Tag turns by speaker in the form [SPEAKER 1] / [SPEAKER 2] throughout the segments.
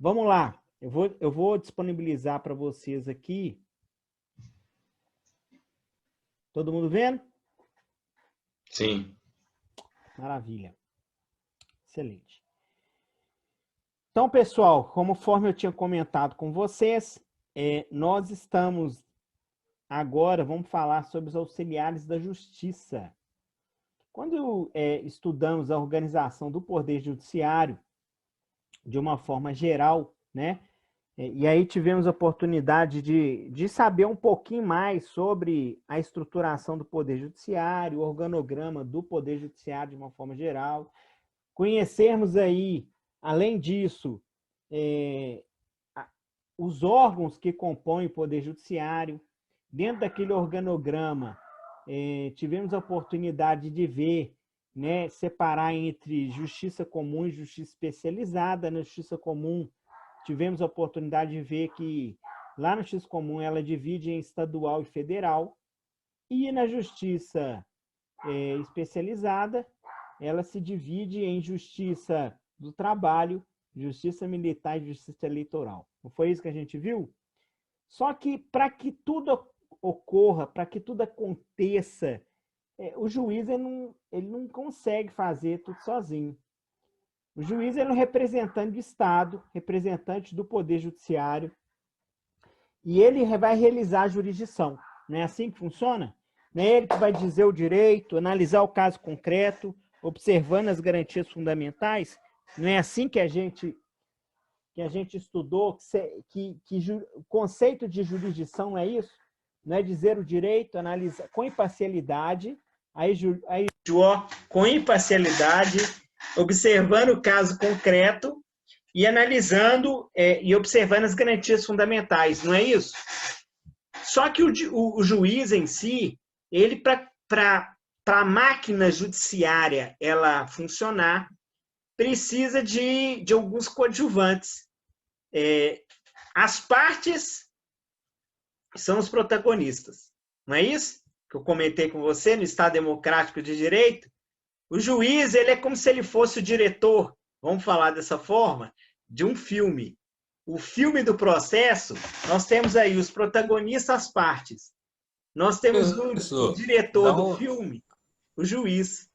[SPEAKER 1] Vamos lá. Eu vou disponibilizar para vocês aqui. Todo mundo vendo?
[SPEAKER 2] Sim.
[SPEAKER 1] Maravilha. Excelente. Então, pessoal, conforme eu tinha comentado com vocês, nós estamos agora, vamos falar sobre os auxiliares da justiça. Quando estudamos a organização do Poder Judiciário, de uma forma geral, né? E aí tivemos a oportunidade de saber um pouquinho mais sobre a estruturação do Poder Judiciário, o organograma do Poder Judiciário de uma forma geral. Conhecermos aí, além disso, os órgãos que compõem o Poder Judiciário. Dentro daquele organograma, tivemos a oportunidade de ver, né, separar entre justiça comum e justiça especializada. Na justiça comum, tivemos a oportunidade de ver que lá na justiça comum ela divide em estadual e federal, e na justiça especializada ela se divide em justiça do trabalho, justiça militar e justiça eleitoral. Não foi isso que a gente viu? Só que para que tudo ocorra, para que tudo aconteça, o juiz ele não consegue fazer tudo sozinho. O juiz é um representante do Estado, representante do Poder Judiciário, e ele vai realizar a jurisdição. Não é assim que funciona? Não é ele que vai dizer o direito, analisar o caso concreto, observando as garantias fundamentais? Não é assim que a gente estudou, que o conceito de jurisdição não é isso? Não é dizer o direito, analisar com imparcialidade, com imparcialidade, observando o caso concreto e analisando e observando as garantias fundamentais, não é isso? Só que o juiz em si, ele para a máquina judiciária ela funcionar, precisa de alguns coadjuvantes. As partes são os protagonistas, não é isso? Que eu comentei com você no Estado Democrático de Direito. O juiz, ele é como se ele fosse o diretor, vamos falar dessa forma, de um filme. O filme do processo, nós temos aí os protagonistas, as partes. Nós temos o diretor do filme, o juiz,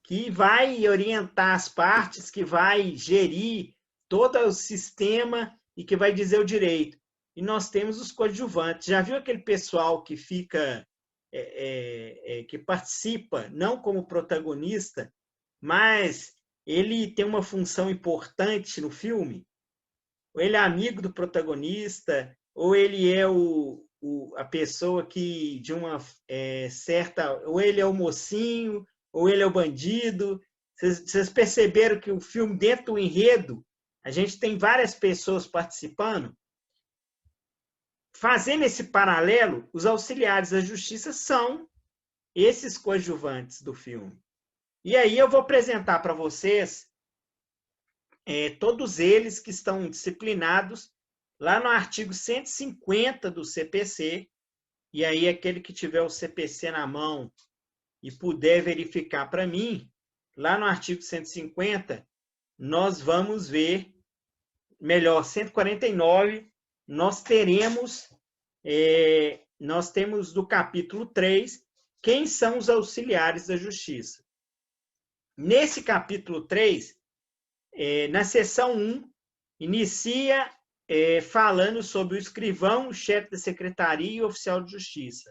[SPEAKER 1] que vai orientar as partes, que vai gerir todo o sistema e que vai dizer o direito. E nós temos os coadjuvantes. Já viu aquele pessoal que fica, que participa, não como protagonista, mas ele tem uma função importante no filme? Ou ele é amigo do protagonista, ou ele é a pessoa que, de uma certa... Ou ele é o mocinho, ou ele é o bandido. Vocês perceberam que o filme, dentro do enredo, a gente tem várias pessoas participando? Fazendo esse paralelo, os auxiliares da justiça são esses coadjuvantes do filme. E aí eu vou apresentar para vocês todos eles que estão disciplinados lá no artigo 150 do CPC. E aí aquele que tiver o CPC na mão e puder verificar para mim, lá no artigo 150, nós vamos ver, melhor, 149, nós temos do capítulo 3, quem são os auxiliares da justiça. Nesse capítulo 3, na seção 1, inicia falando sobre o escrivão, o chefe da secretaria e o oficial de justiça.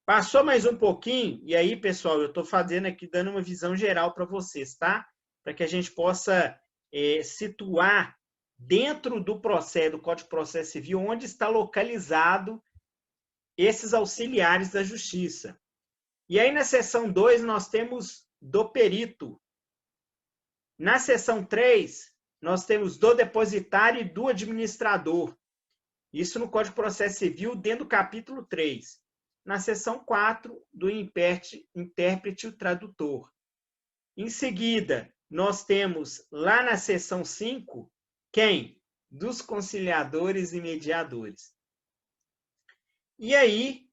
[SPEAKER 1] Passou mais um pouquinho, e aí, pessoal, eu estou fazendo aqui, dando uma visão geral para vocês, tá? Para que a gente possa situar dentro do processo, do Código de Processo Civil, onde está localizado esses auxiliares da justiça. E aí, na seção 2, nós temos do perito. Na seção 3, nós temos do depositário e do administrador. Isso no Código de Processo Civil, dentro do capítulo 3. Na seção 4, do intérprete e o tradutor. Em seguida, nós temos lá na seção 5, quem? Dos conciliadores e mediadores. E aí,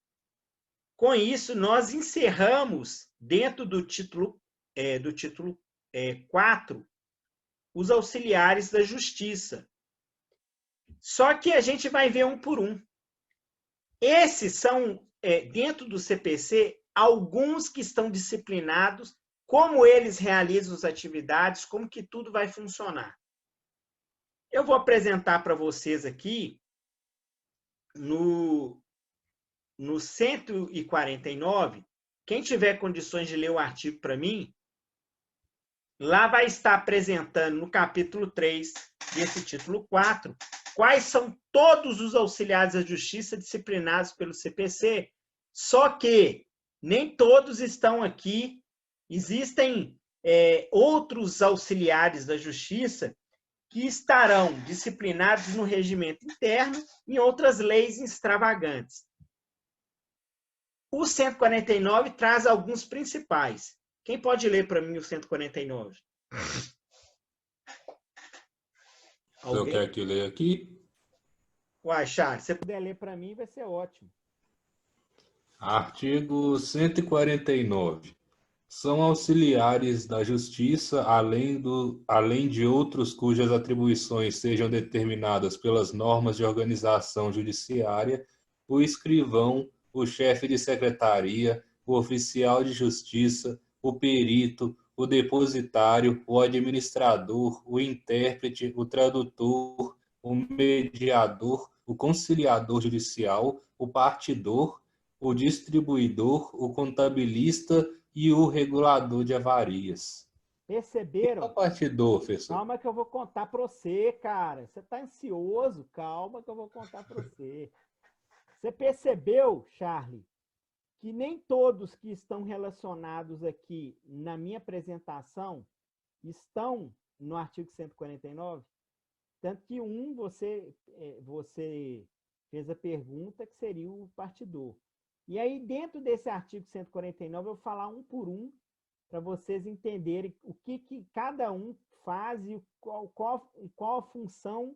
[SPEAKER 1] com isso, nós encerramos, dentro do título 4, os auxiliares da justiça. Só que a gente vai ver um por um. Esses são, dentro do CPC, alguns que estão disciplinados, como eles realizam as atividades, como que tudo vai funcionar. Eu vou apresentar para vocês aqui, no 149, quem tiver condições de ler o artigo para mim, lá vai estar apresentando no capítulo 3 desse título 4, quais são todos os auxiliares da justiça disciplinados pelo CPC, só que nem todos estão aqui, existem outros auxiliares da justiça que estarão disciplinados no regimento interno em outras leis extravagantes. O 149 traz alguns principais. Quem pode ler para mim o 149?
[SPEAKER 2] Eu quero que leia aqui.
[SPEAKER 1] Uai, Charles, se você puder ler para mim, vai ser ótimo.
[SPEAKER 2] Artigo 149. São auxiliares da Justiça, além de outros cujas atribuições sejam determinadas pelas normas de organização judiciária, o escrivão, o chefe de secretaria, o oficial de justiça, o perito, o depositário, o administrador, o intérprete, o tradutor, o mediador, o conciliador judicial, o partidor, o distribuidor, o contabilista e o regulador de avarias.
[SPEAKER 1] Perceberam?
[SPEAKER 2] Qual partidor, professor?
[SPEAKER 1] Calma que eu vou contar para você, cara. Você está ansioso? Calma que eu vou contar para você. Você percebeu, Charlie, que nem todos que estão relacionados aqui na minha apresentação estão no artigo 149? Tanto que você fez a pergunta que seria o partidor. E aí, dentro desse artigo 149, eu vou falar um por um para vocês entenderem o que cada um faz e qual a função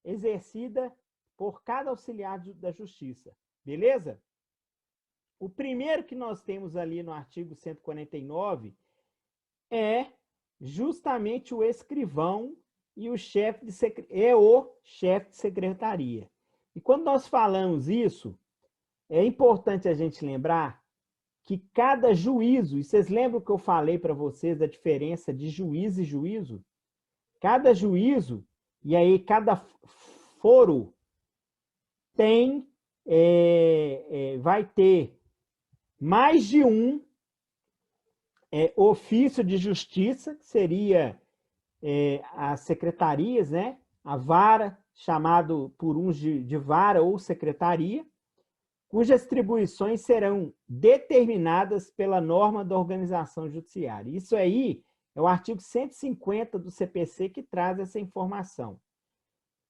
[SPEAKER 1] exercida por cada auxiliar da justiça. Beleza? O primeiro que nós temos ali no artigo 149 é justamente o escrivão e o chefe de secretaria. E quando nós falamos isso, é importante a gente lembrar que cada juízo, e vocês lembram que eu falei para vocês da diferença de juiz e juízo? Cada juízo, e aí cada foro vai ter mais de um ofício de justiça, que seria as secretarias, né? A vara, chamado por uns de vara ou secretaria, cujas atribuições serão determinadas pela norma da organização judiciária. Isso aí é o artigo 150 do CPC que traz essa informação.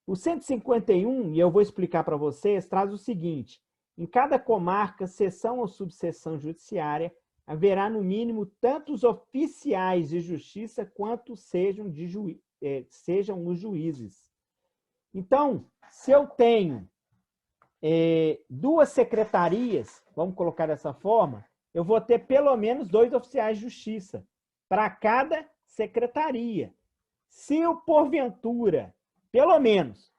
[SPEAKER 1] O 151, e eu vou explicar para vocês, traz o seguinte: em cada comarca, seção ou subseção judiciária, haverá no mínimo tantos oficiais de justiça quanto sejam os juízes. Então, se eu tenho duas secretarias, vamos colocar dessa forma, eu vou ter pelo menos 2 oficiais de justiça para cada secretaria. Se eu, porventura, pelo menos,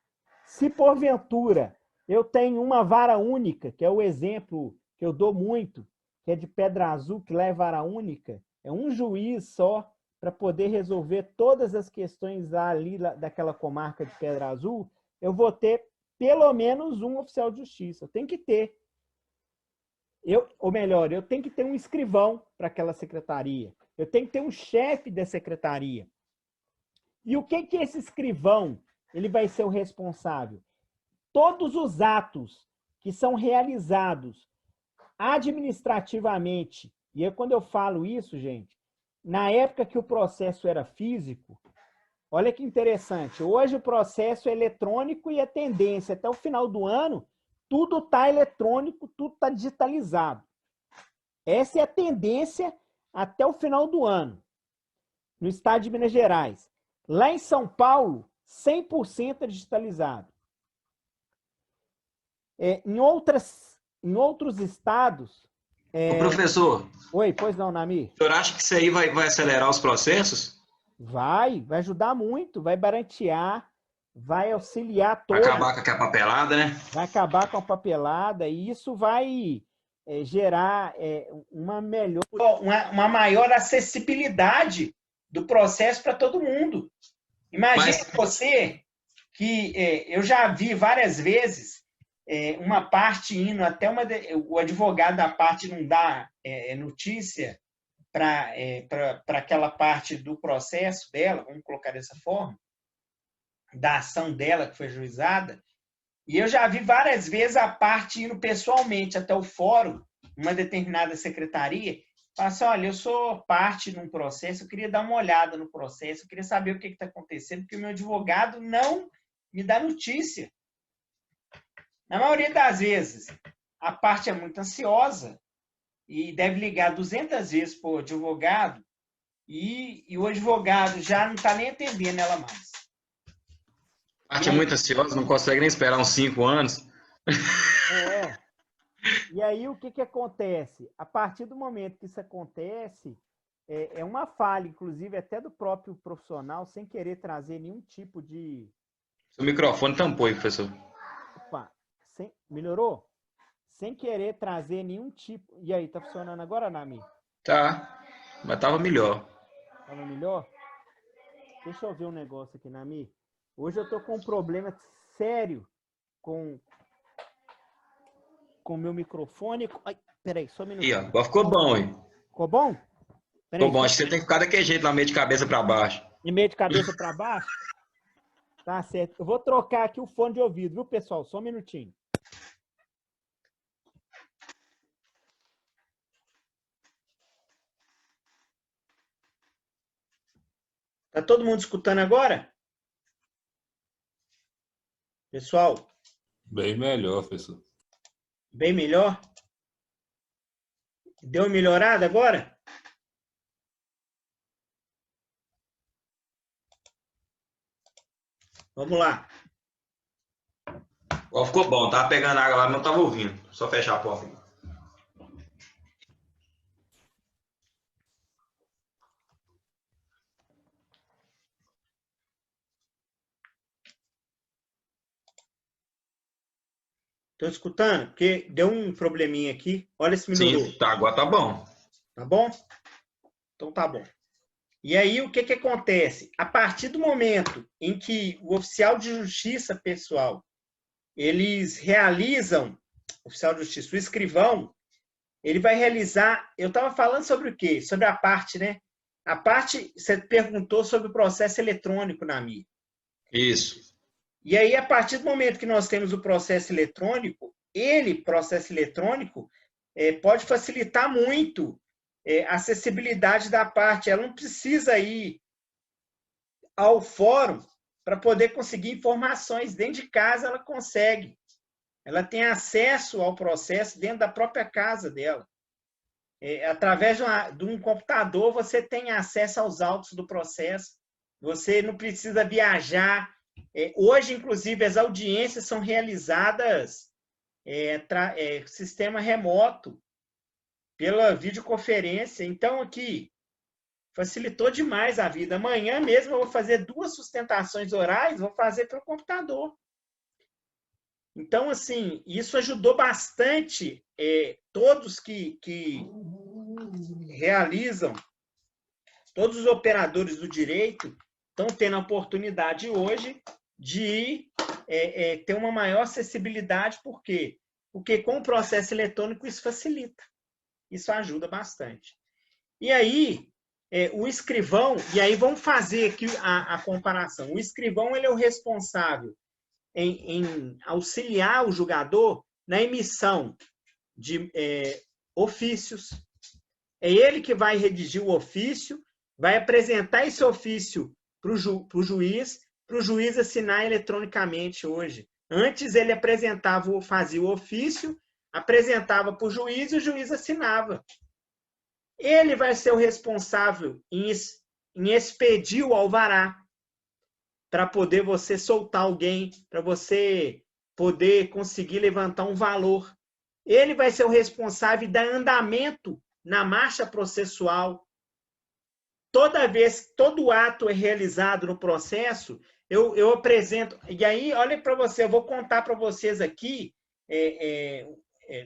[SPEAKER 1] se porventura eu tenho uma vara única, que é o exemplo que eu dou muito, que é de Pedra Azul, que lá é vara única, é um juiz só para poder resolver todas as questões ali daquela comarca de Pedra Azul, eu vou ter pelo menos um oficial de justiça. Eu tenho que ter. Eu tenho que ter um escrivão para aquela secretaria. Eu tenho que ter um chefe da secretaria. E o que esse escrivão ele vai ser o responsável? Todos os atos que são realizados administrativamente, e aí, quando eu falo isso, gente, na época que o processo era físico, olha que interessante, hoje o processo é eletrônico e a tendência até o final do ano, tudo está eletrônico, tudo está digitalizado. Essa é a tendência até o final do ano, no estado de Minas Gerais. Lá em São Paulo, 100% é digitalizado. Em outros estados...
[SPEAKER 2] Ô, professor.
[SPEAKER 1] Oi, pois não, Namir?
[SPEAKER 2] O senhor acha que isso aí vai acelerar os processos?
[SPEAKER 1] Vai ajudar muito, vai baratear. vai auxiliar
[SPEAKER 3] Vai acabar com aquela papelada, né?
[SPEAKER 1] vai acabar com a papelada e isso vai gerar uma maior acessibilidade do processo para todo mundo. Imagina você que eu já vi várias vezes uma parte indo até o advogado da parte não dá notícia para aquela parte do processo dela, vamos colocar dessa forma, da ação dela que foi ajuizada. E eu já vi várias vezes a parte indo pessoalmente até o fórum, uma determinada secretaria, falar assim, olha, eu sou parte de um processo, eu queria dar uma olhada no processo, eu queria saber o que está acontecendo, porque o meu advogado não me dá notícia. Na maioria das vezes, a parte é muito ansiosa e deve ligar 200 vezes para o advogado e o advogado já não está nem atendendo ela mais.
[SPEAKER 3] A parte é muito ansiosa, não consegue nem esperar uns 5 anos.
[SPEAKER 1] E aí o que acontece? A partir do momento que isso acontece, é uma falha, inclusive, até do próprio profissional, sem querer trazer nenhum tipo de...
[SPEAKER 3] Seu microfone tampou aí, professor.
[SPEAKER 1] Opa, melhorou? Sem querer trazer nenhum tipo... E aí, tá funcionando agora, Nami?
[SPEAKER 3] Tá, mas tava melhor.
[SPEAKER 1] Tava melhor? Deixa eu ver um negócio aqui, Nami. Hoje eu tô com um problema sério com o meu microfone. Ai, peraí, só um minuto.
[SPEAKER 3] Ih, ó, agora ficou bom, hein?
[SPEAKER 1] Ficou bom?
[SPEAKER 3] Peraí, ficou bom, acho que você tem que ficar daquele jeito lá, meio de cabeça para baixo.
[SPEAKER 1] De meio de cabeça para baixo? Tá certo. Eu vou trocar aqui o fone de ouvido, viu, pessoal? Só um minutinho. Tá todo mundo escutando agora? Pessoal?
[SPEAKER 2] Bem melhor, professor.
[SPEAKER 1] Bem melhor? Deu uma melhorada agora? Vamos lá.
[SPEAKER 3] Ó, ficou bom, tava pegando água lá, mas não tava ouvindo. Só fechar a porta.
[SPEAKER 1] Estão escutando? Porque deu um probleminha aqui. Olha se melhorou.
[SPEAKER 3] Sim, tá, agora tá bom.
[SPEAKER 1] Tá bom? Então tá bom. E aí o que acontece? A partir do momento em que o oficial de justiça pessoal, eles realizam, oficial de justiça, o escrivão, ele vai realizar, eu estava falando sobre o quê? Sobre a parte, né? A parte, você perguntou sobre o processo eletrônico na MI.
[SPEAKER 3] Isso.
[SPEAKER 1] E aí, a partir do momento que nós temos o processo eletrônico, processo eletrônico, pode facilitar muito a acessibilidade da parte. Ela não precisa ir ao fórum para poder conseguir informações. Dentro de casa, ela consegue. Ela tem acesso ao processo dentro da própria casa dela. Através de um computador, você tem acesso aos autos do processo. Você não precisa viajar. Hoje, inclusive, as audiências são realizadas sistema remoto, pela videoconferência. Então, aqui, facilitou demais a vida. Amanhã mesmo eu vou fazer 2 sustentações orais, vou fazer pelo computador. Então, assim, isso ajudou bastante todos que realizam, todos os operadores do direito estão tendo a oportunidade hoje de ter uma maior acessibilidade. Por quê? Porque com o processo eletrônico isso facilita. Isso ajuda bastante. E aí, o escrivão, e aí vamos fazer aqui a comparação. O escrivão, ele é o responsável em auxiliar o julgador na emissão de ofícios. É ele que vai redigir o ofício, vai apresentar esse ofício para o juiz assinar eletronicamente hoje. Antes ele fazia o ofício, apresentava para o juiz e o juiz assinava. Ele vai ser o responsável em expedir o alvará para poder você soltar alguém, para você poder conseguir levantar um valor. Ele vai ser o responsável de dar andamento na marcha processual. Todo ato é realizado no processo, eu apresento. E aí, olha para você, eu vou contar para vocês aqui,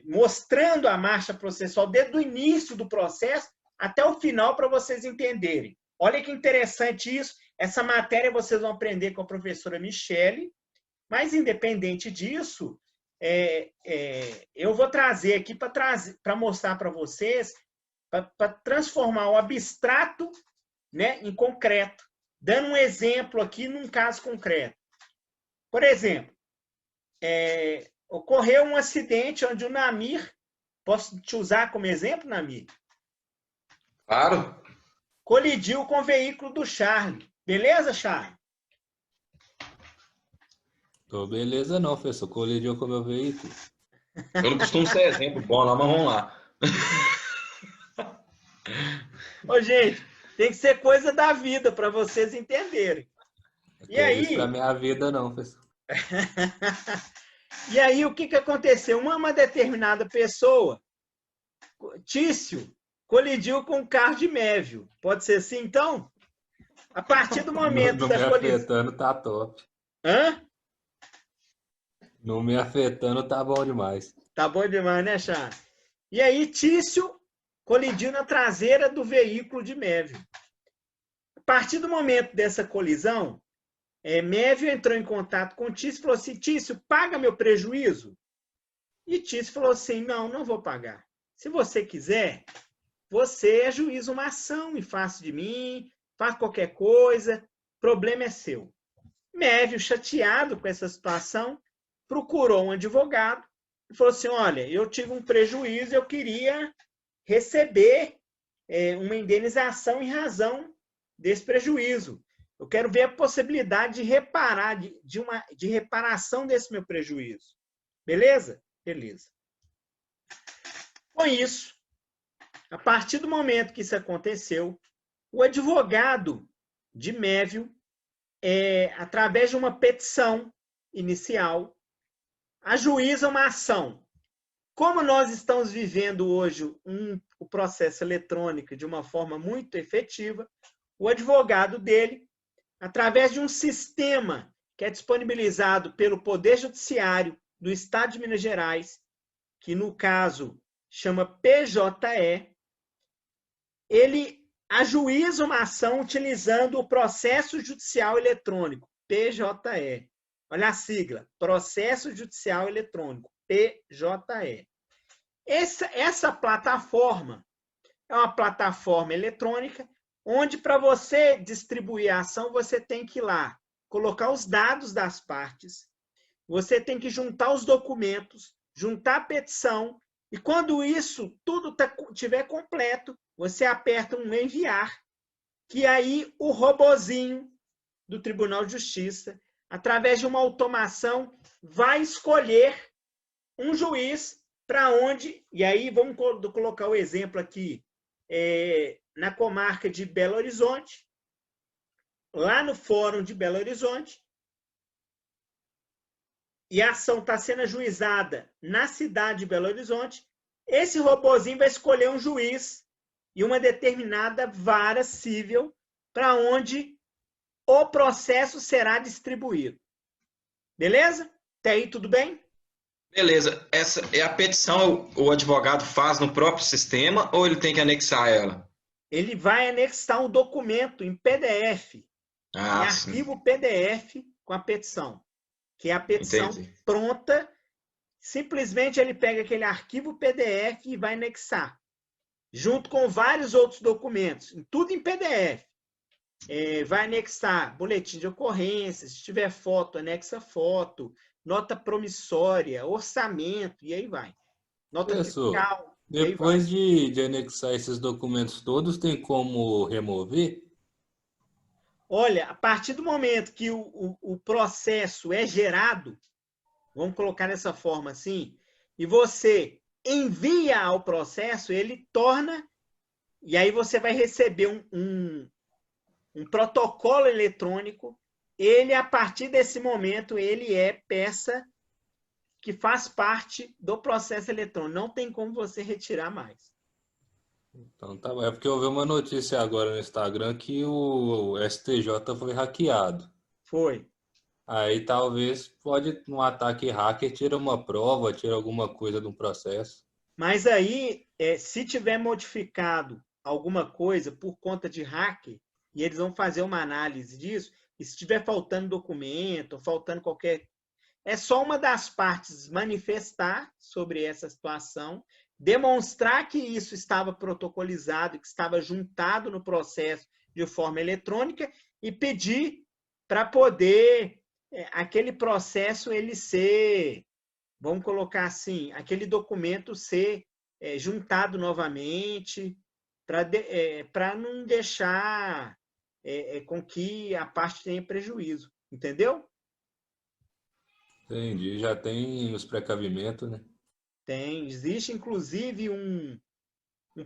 [SPEAKER 1] mostrando a marcha processual desde o início do processo até o final para vocês entenderem. Olha que interessante isso. Essa matéria vocês vão aprender com a professora Michele, mas independente disso, eu vou trazer aqui para mostrar para vocês, para transformar o abstrato, né, em concreto. Dando um exemplo aqui num caso concreto. Por exemplo, ocorreu um acidente onde o Namir, posso te usar como exemplo, Namir?
[SPEAKER 3] Claro.
[SPEAKER 1] Colidiu com o veículo do Charlie. Beleza, Charlie?
[SPEAKER 2] Tô beleza não, professor. Colidiu com o meu veículo.
[SPEAKER 3] Eu não costumo ser exemplo bom, não, mas vamos lá.
[SPEAKER 1] Ô, gente, tem que ser coisa da vida para vocês entenderem. E aí?
[SPEAKER 2] Isso pra minha vida não, professor.
[SPEAKER 1] E aí, o que aconteceu? Uma determinada pessoa, Tício, colidiu com o carro de Mévio. Pode ser assim, então? A partir do momento
[SPEAKER 2] não
[SPEAKER 1] da
[SPEAKER 2] me
[SPEAKER 1] colisão...
[SPEAKER 2] afetando tá top.
[SPEAKER 1] Hã?
[SPEAKER 2] Não me afetando tá bom demais.
[SPEAKER 1] Tá bom demais, né, Charles? E aí, Tício colidiu na traseira do veículo de Mévio. A partir do momento dessa colisão, Mévio entrou em contato com Tício e falou assim, Tício, paga meu prejuízo? E Tício falou assim, não vou pagar. Se você quiser, você ajuiza uma ação e faça de mim, faz qualquer coisa, o problema é seu. Mévio, chateado com essa situação, procurou um advogado e falou assim, olha, eu tive um prejuízo, eu queria receber uma indenização em razão desse prejuízo. Eu quero ver a possibilidade de reparar, de reparação desse meu prejuízo. Beleza? Beleza. Com isso, a partir do momento que isso aconteceu, o advogado de Mévio, através de uma petição inicial, ajuiza uma ação. Como nós estamos vivendo hoje o processo eletrônico de uma forma muito efetiva, o advogado dele, através de um sistema que é disponibilizado pelo Poder Judiciário do Estado de Minas Gerais, que no caso chama PJE, ele ajuiza uma ação utilizando o processo judicial eletrônico, PJE. Olha a sigla, Processo Judicial Eletrônico, PJE. Essa plataforma é uma plataforma eletrônica onde, para você distribuir a ação, você tem que ir lá, colocar os dados das partes, você tem que juntar os documentos, juntar a petição, e quando isso tudo estiver completo, você aperta um enviar, que aí o robozinho do Tribunal de Justiça, através de uma automação, vai escolher um juiz para onde, e aí vamos colocar o exemplo aqui, na comarca de Belo Horizonte, lá no Fórum de Belo Horizonte, e a ação está sendo ajuizada na cidade de Belo Horizonte, esse robozinho vai escolher um juiz e uma determinada vara civil para onde o processo será distribuído. Beleza? Até aí tudo bem?
[SPEAKER 3] Beleza. Essa é a petição, o advogado faz no próprio sistema ou ele tem que anexar ela?
[SPEAKER 1] Ele vai anexar um documento em PDF, em arquivo PDF com a petição, que é a petição pronta. Simplesmente ele pega aquele arquivo PDF e vai anexar, junto com vários outros documentos, tudo em PDF. Vai anexar boletim de ocorrência, se tiver foto, anexa foto, nota promissória, orçamento, e aí vai. Nota fiscal.
[SPEAKER 2] Depois de anexar esses documentos todos, tem como remover?
[SPEAKER 1] Olha, a partir do momento que o processo é gerado, vamos colocar dessa forma assim, e você envia ao processo, ele torna, e aí você vai receber um protocolo eletrônico, ele, a partir desse momento, ele é peça que faz parte do processo eletrônico. Não tem como você retirar mais.
[SPEAKER 2] Então tá bom. É porque eu vi uma notícia agora no Instagram que o STJ foi hackeado.
[SPEAKER 1] Foi.
[SPEAKER 2] Aí talvez pode, num ataque hacker, tira uma prova, tira alguma coisa de um processo.
[SPEAKER 1] Mas aí, se tiver modificado alguma coisa por conta de hacker, e eles vão fazer uma análise disso, e se estiver faltando documento, faltando qualquer. É só uma das partes manifestar sobre essa situação, demonstrar que isso estava protocolizado, que estava juntado no processo de forma eletrônica e pedir para poder aquele processo ele ser, vamos colocar assim, aquele documento ser juntado novamente para não deixar com que a parte tenha prejuízo, entendeu?
[SPEAKER 2] Entendi. Já tem os precavimentos, né?
[SPEAKER 1] Tem, existe inclusive um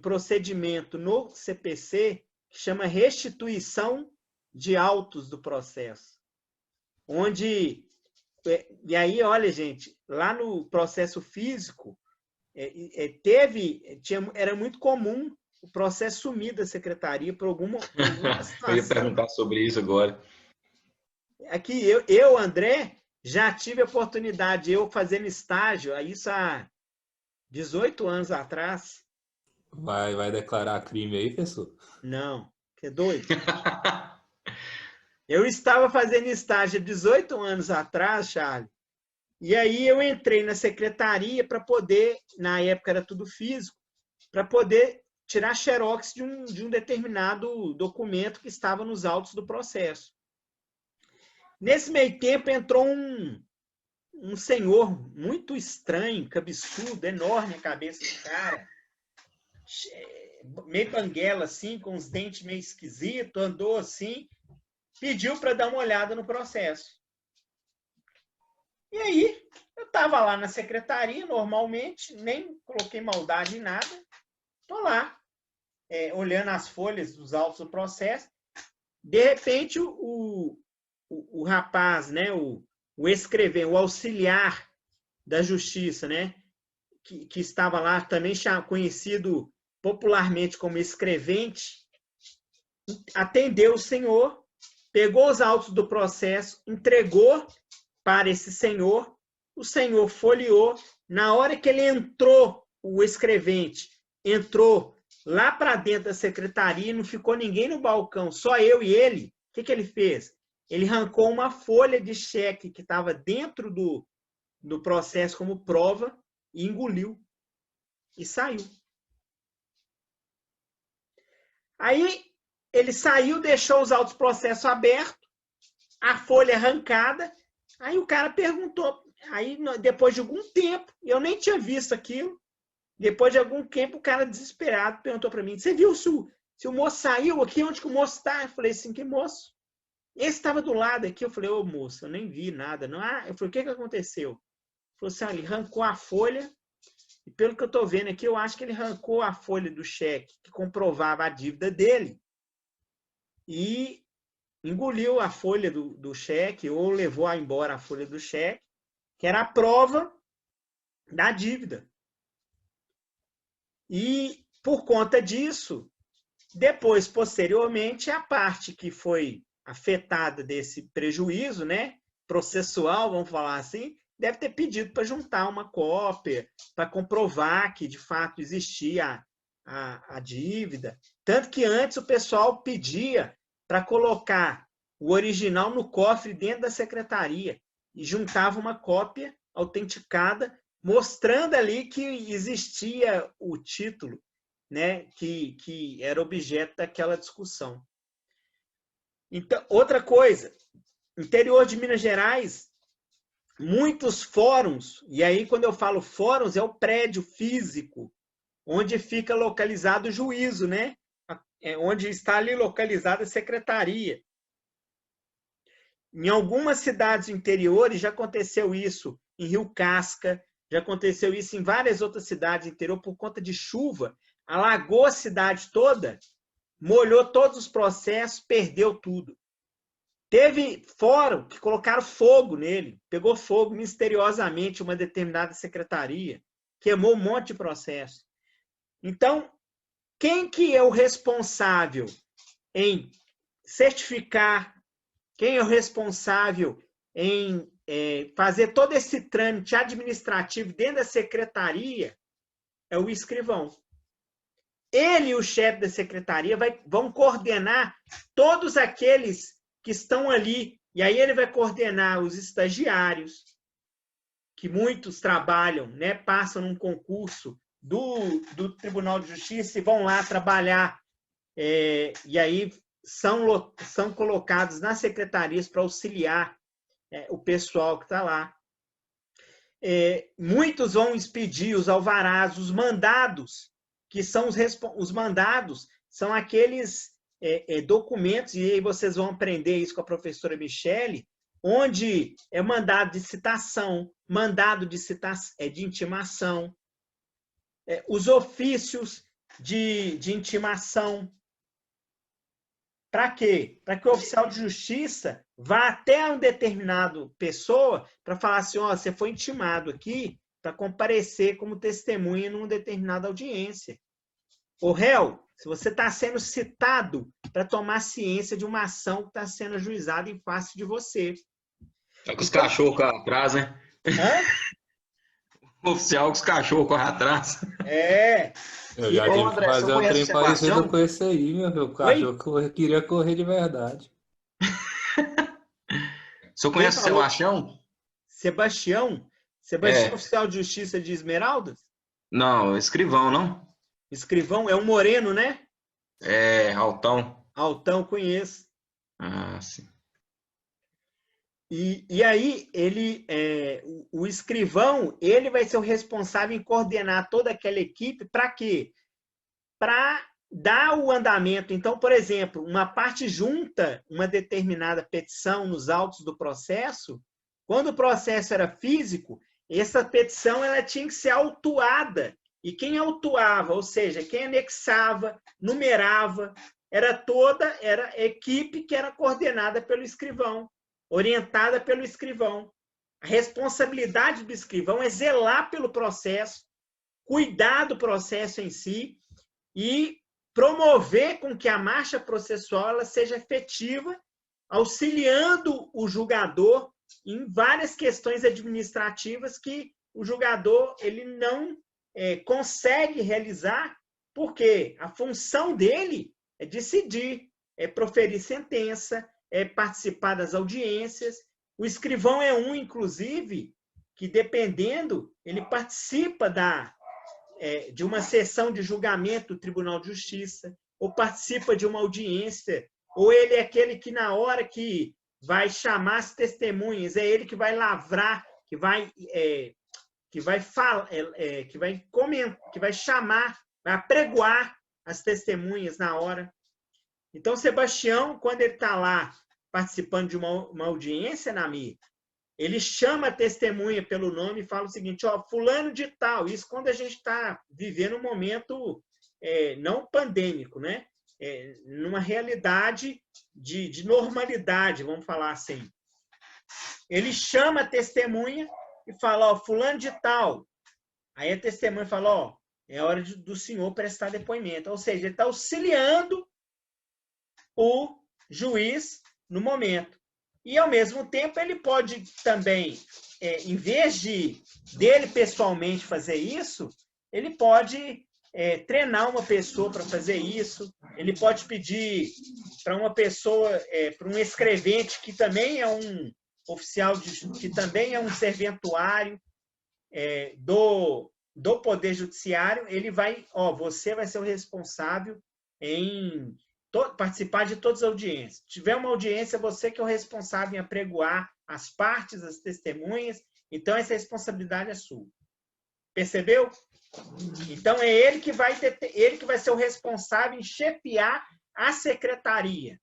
[SPEAKER 1] procedimento no CPC que chama restituição de autos do processo, onde, e aí, olha, gente, lá no processo físico, era muito comum o processo sumir da secretaria por alguma
[SPEAKER 3] Eu ia
[SPEAKER 1] situação.
[SPEAKER 3] perguntar sobre isso agora.
[SPEAKER 1] Aqui, eu, André, já tive a oportunidade, eu fazendo estágio, isso há 18 anos atrás.
[SPEAKER 2] Vai declarar crime aí, pessoal?
[SPEAKER 1] Não, que é doido. Eu estava fazendo estágio 18 anos atrás, Charles, e aí eu entrei na secretaria para poder, na época era tudo físico, para poder tirar xerox de um determinado documento que estava nos autos do processo. Nesse meio tempo entrou um senhor muito estranho, cabeçudo, enorme a cabeça do cara, meio banguela assim, com os dentes meio esquisitos, andou assim, pediu para dar uma olhada no processo. E aí, eu estava lá na secretaria, normalmente, nem coloquei maldade em nada, estou lá, olhando as folhas dos autos do processo. De repente, o rapaz, né, o escrever, o auxiliar da justiça, né, que estava lá, também conhecido popularmente como escrevente, atendeu o senhor, pegou os autos do processo, entregou para esse senhor, o senhor folheou, na hora que ele entrou, o escrevente entrou lá para dentro da secretaria, não ficou ninguém no balcão, só eu e ele, o que ele fez? Ele arrancou uma folha de cheque que estava dentro do processo como prova e engoliu e saiu. Aí ele saiu, deixou os autos processos abertos, a folha arrancada. Aí o cara perguntou, aí depois de algum tempo, eu nem tinha visto aquilo, depois de algum tempo o cara desesperado perguntou para mim, você viu se o moço saiu aqui, onde que o moço está? Eu falei assim, que moço? Esse estava do lado aqui, eu falei, ô moço, eu nem vi nada. Não. Eu falei, o que aconteceu? Ele falou assim, ele arrancou a folha, e pelo que eu estou vendo aqui, eu acho que ele arrancou a folha do cheque que comprovava a dívida dele e engoliu a folha do cheque ou levou embora a folha do cheque, que era a prova da dívida. E, por conta disso, depois, posteriormente, a parte que foi afetada desse prejuízo, né, processual, vamos falar assim, deve ter pedido para juntar uma cópia, para comprovar que, de fato, existia a dívida. Tanto que antes o pessoal pedia para colocar o original no cofre dentro da secretaria e juntava uma cópia autenticada, mostrando ali que existia o título, né, que era objeto daquela discussão. Então, outra coisa, interior de Minas Gerais, muitos fóruns, e aí quando eu falo fóruns, é o prédio físico, onde fica localizado o juízo, né? Onde está ali localizada a secretaria. Em algumas cidades interiores já aconteceu isso, em Rio Casca, já aconteceu isso em várias outras cidades interior, por conta de chuva, alagou a cidade toda, molhou todos os processos, perdeu tudo. Teve fórum que colocaram fogo nele, pegou fogo misteriosamente uma determinada secretaria, queimou um monte de processo. Então, quem que é o responsável em certificar, quem é o responsável em fazer todo esse trâmite administrativo dentro da secretaria é o escrivão. Ele e o chefe da secretaria vão coordenar todos aqueles que estão ali. E aí ele vai coordenar os estagiários, que muitos trabalham, né, passam num concurso do Tribunal de Justiça e vão lá trabalhar. E aí são colocados nas secretarias para auxiliar o pessoal que está lá. Muitos vão expedir os alvarás, os mandados, que são os mandados, são aqueles documentos, e aí vocês vão aprender isso com a professora Michele, onde é mandado de citação, mandado de intimação, os ofícios de intimação. Para quê? Para que o oficial de justiça vá até uma determinada pessoa para falar assim, ó, você foi intimado aqui para comparecer como testemunha numa determinada audiência. O réu, se você está sendo citado para tomar ciência de uma ação que está sendo ajuizada em face de você.
[SPEAKER 3] É que os cachorros correm atrás, né? O oficial com os cachorros correm atrás.
[SPEAKER 2] Eu já tive que fazer um trem parecido com esse aí, meu filho. O cachorro queria correr de verdade.
[SPEAKER 3] O senhor conhece o Sebastião?
[SPEAKER 1] Sebastião? Sebastião, oficial de justiça de Esmeraldas?
[SPEAKER 3] Não, escrivão, não?
[SPEAKER 1] Escrivão é um moreno, né?
[SPEAKER 3] Altão.
[SPEAKER 1] Altão, conheço.
[SPEAKER 3] Ah, sim.
[SPEAKER 1] E aí, o escrivão, ele vai ser o responsável em coordenar toda aquela equipe para quê? Para dar o andamento. Então, por exemplo, uma parte junta uma determinada petição nos autos do processo, quando o processo era físico, essa petição ela tinha que ser autuada. E quem autuava, ou seja, quem anexava, numerava, era a equipe que era coordenada pelo escrivão, orientada pelo escrivão. A responsabilidade do escrivão é zelar pelo processo, cuidar do processo em si e promover com que a marcha processual ela seja efetiva, auxiliando o julgador em várias questões administrativas que o julgador ele não consegue realizar, porque a função dele é decidir, é proferir sentença, é participar das audiências. O escrivão é inclusive, que dependendo, ele participa de uma sessão de julgamento do Tribunal de Justiça, ou participa de uma audiência, ou ele é aquele que na hora que vai chamar as testemunhas, é ele que vai lavrar, que vai chamar, vai apregoar as testemunhas na hora. Então, Sebastião, quando ele está lá participando de uma audiência, Nami, ele chama a testemunha pelo nome e fala o seguinte, ó, fulano de tal, isso quando a gente está vivendo um momento não pandêmico, né? Numa realidade de normalidade, vamos falar assim. Ele chama a testemunha e fala, ó, fulano de tal. Aí a testemunha fala, ó, é hora do senhor prestar depoimento. Ou seja, ele está auxiliando o juiz no momento. E, ao mesmo tempo, ele pode também, em vez dele pessoalmente fazer isso, ele pode treinar uma pessoa para fazer isso, ele pode pedir para uma pessoa, para um escrevente que também é um oficial, que também é um serventuário do Poder Judiciário, ele vai, você vai ser o responsável em participar de todas as audiências. Se tiver uma audiência, você que é o responsável em apregoar as partes, as testemunhas, então essa responsabilidade é sua. Percebeu? Então é ele que vai ser o responsável em chefiar a secretaria.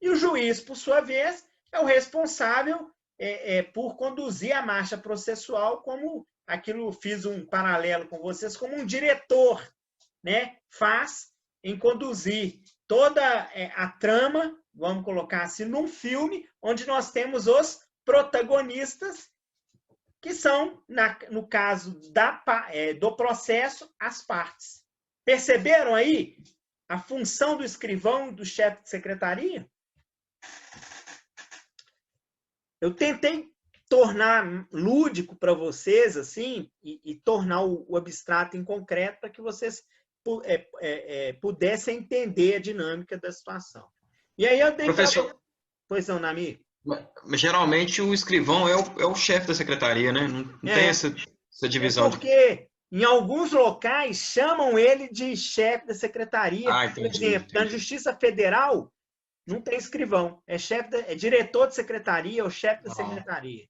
[SPEAKER 1] E o juiz, por sua vez, é o responsável por conduzir a marcha processual, como aquilo fiz um paralelo com vocês, como um diretor, né, faz em conduzir toda a trama, vamos colocar assim, num filme onde nós temos os protagonistas, que são, no caso do processo, as partes. Perceberam aí a função do escrivão e do chefe de secretaria? Eu tentei tornar lúdico para vocês, assim, e tornar o abstrato em concreto para que vocês pudessem entender a dinâmica da situação. E aí eu dei
[SPEAKER 3] Professor,
[SPEAKER 1] pois não, Namir?
[SPEAKER 3] geralmente o escrivão é o chefe da secretaria, né? Não tem essa divisão.
[SPEAKER 1] Porque em alguns locais chamam ele de chefe da secretaria. Por exemplo, na Justiça Federal não tem escrivão, é diretor de secretaria ou chefe da secretaria.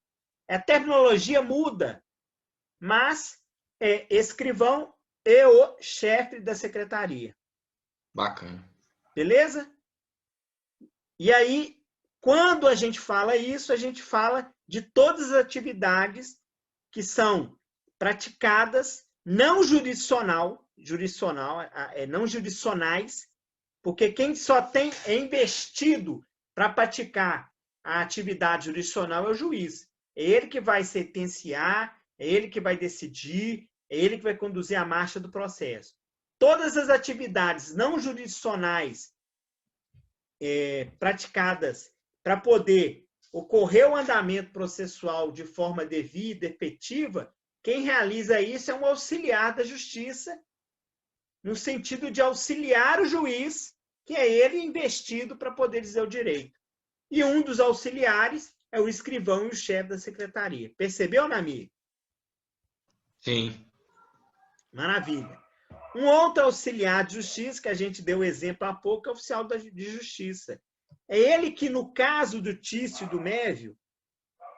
[SPEAKER 1] A terminologia muda, mas é escrivão e o chefe da secretaria.
[SPEAKER 3] Bacana.
[SPEAKER 1] Beleza? E aí, quando a gente fala isso, a gente fala de todas as atividades que são praticadas não não jurisdicionais, porque quem só é investido para praticar a atividade jurisdicional é o juiz. É ele que vai sentenciar, é ele que vai decidir, é ele que vai conduzir a marcha do processo. Todas as atividades não jurisdicionais praticadas para poder ocorrer o andamento processual de forma devida, efetiva, quem realiza isso é um auxiliar da justiça, no sentido de auxiliar o juiz, que é ele investido para poder dizer o direito. E um dos auxiliares é o escrivão e o chefe da secretaria. Percebeu, Namir?
[SPEAKER 3] Sim.
[SPEAKER 1] Maravilha. Um outro auxiliar de justiça, que a gente deu exemplo há pouco, é o oficial de justiça. É ele que, no caso do Tício e do Mévio,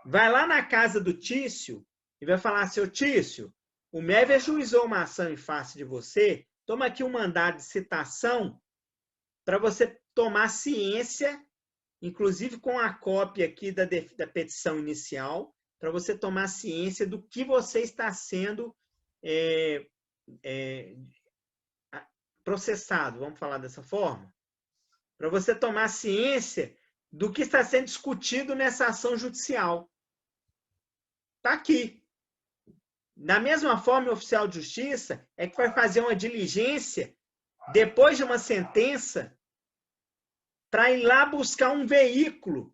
[SPEAKER 1] vai lá na casa do Tício e vai falar, seu Tício, o Mévio ajuizou uma ação em face de você, toma aqui um mandado de citação para você tomar ciência, inclusive com a cópia aqui da petição inicial, para você tomar ciência do que você está sendo processado, vamos falar dessa forma? Para você tomar ciência do que está sendo discutido nessa ação judicial. Está aqui. Da mesma forma, o oficial de justiça é que vai fazer uma diligência depois de uma sentença para ir lá buscar um veículo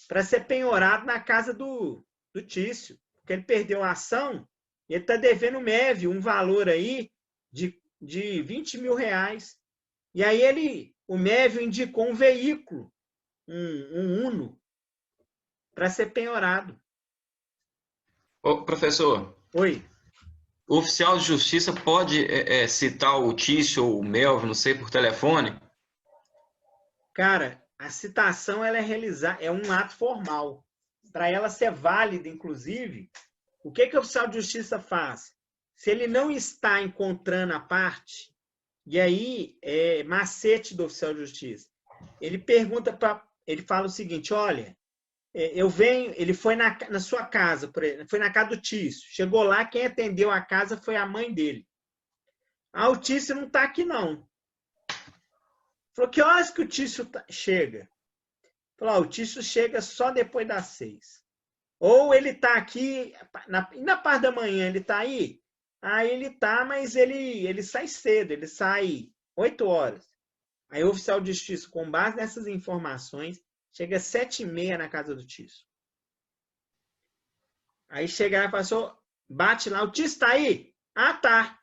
[SPEAKER 1] para ser penhorado na casa do Tício, porque ele perdeu a ação e ele está devendo o Mévio um valor aí de 20 mil reais. E aí o Mévio indicou um veículo, um Uno, para ser penhorado.
[SPEAKER 3] Ô, professor.
[SPEAKER 1] Oi.
[SPEAKER 3] O oficial de justiça pode citar o Tício ou o Melvio, não sei, por telefone?
[SPEAKER 1] Cara, a citação ela é um ato formal. Para ela ser válida, inclusive, o que o oficial de justiça faz? Se ele não está encontrando a parte, e aí é macete do oficial de justiça, ele pergunta ele fala o seguinte, olha, ele foi na sua casa, foi na casa do Tício, chegou lá, quem atendeu a casa foi a mãe dele. O Tício não está aqui, não. Falou, que horas que o Tício chega? Falou, o Tício chega só depois das 6. Ou ele está aqui, na parte da manhã, ele está aí? Aí ele está, mas ele sai cedo, ele sai 8 horas. Aí o oficial de justiça, com base nessas informações, chega às 7h30 na casa do Tício. Aí chega lá e fala, bate lá, o Tício está aí? Ah, tá.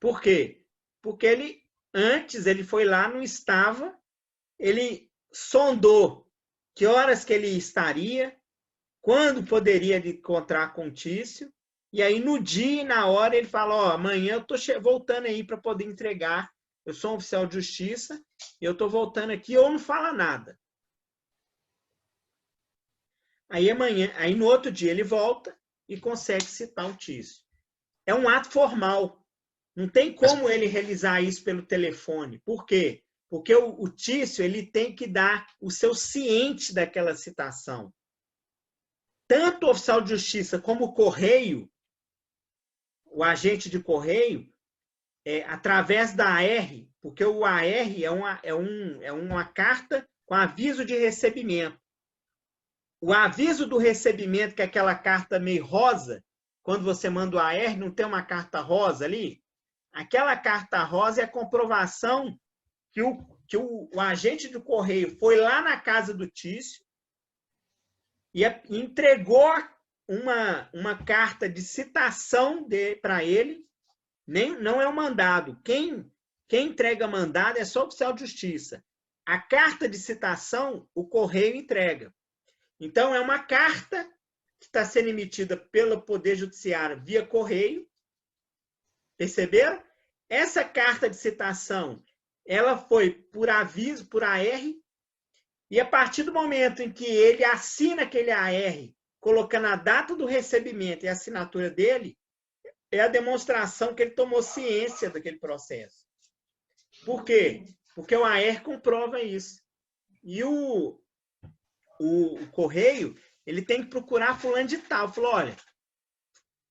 [SPEAKER 1] Por quê? Porque antes ele foi lá, não estava, ele sondou que horas que ele estaria, quando poderia encontrar com o Tício, e aí no dia e na hora ele fala, amanhã eu estou voltando aí para poder entregar, eu sou um oficial de justiça, eu estou voltando aqui, ou não fala nada. Aí no outro dia ele volta e consegue citar o Tício. É um ato formal. Não tem como ele realizar isso pelo telefone. Por quê? Porque o Tício ele tem que dar o seu ciente daquela citação. Tanto o oficial de justiça como o correio, o agente de correio, através da AR, porque o AR é uma carta com aviso de recebimento. O aviso do recebimento, que é aquela carta meio rosa, quando você manda o AR, não tem uma carta rosa ali? Aquela carta rosa é a comprovação que o agente do correio foi lá na casa do Tício, e entregou uma carta de citação para ele, não é um mandado. Quem entrega mandado é só o oficial de justiça. A carta de citação, o correio entrega. Então, é uma carta que está sendo emitida pelo Poder Judiciário via correio. Perceberam? Essa carta de citação, ela foi por aviso, por AR, e a partir do momento em que ele assina aquele AR, colocando a data do recebimento e a assinatura dele, é a demonstração que ele tomou ciência daquele processo. Por quê? Porque o AR comprova isso. E o correio, ele tem que procurar fulano de tal. Falou, olha,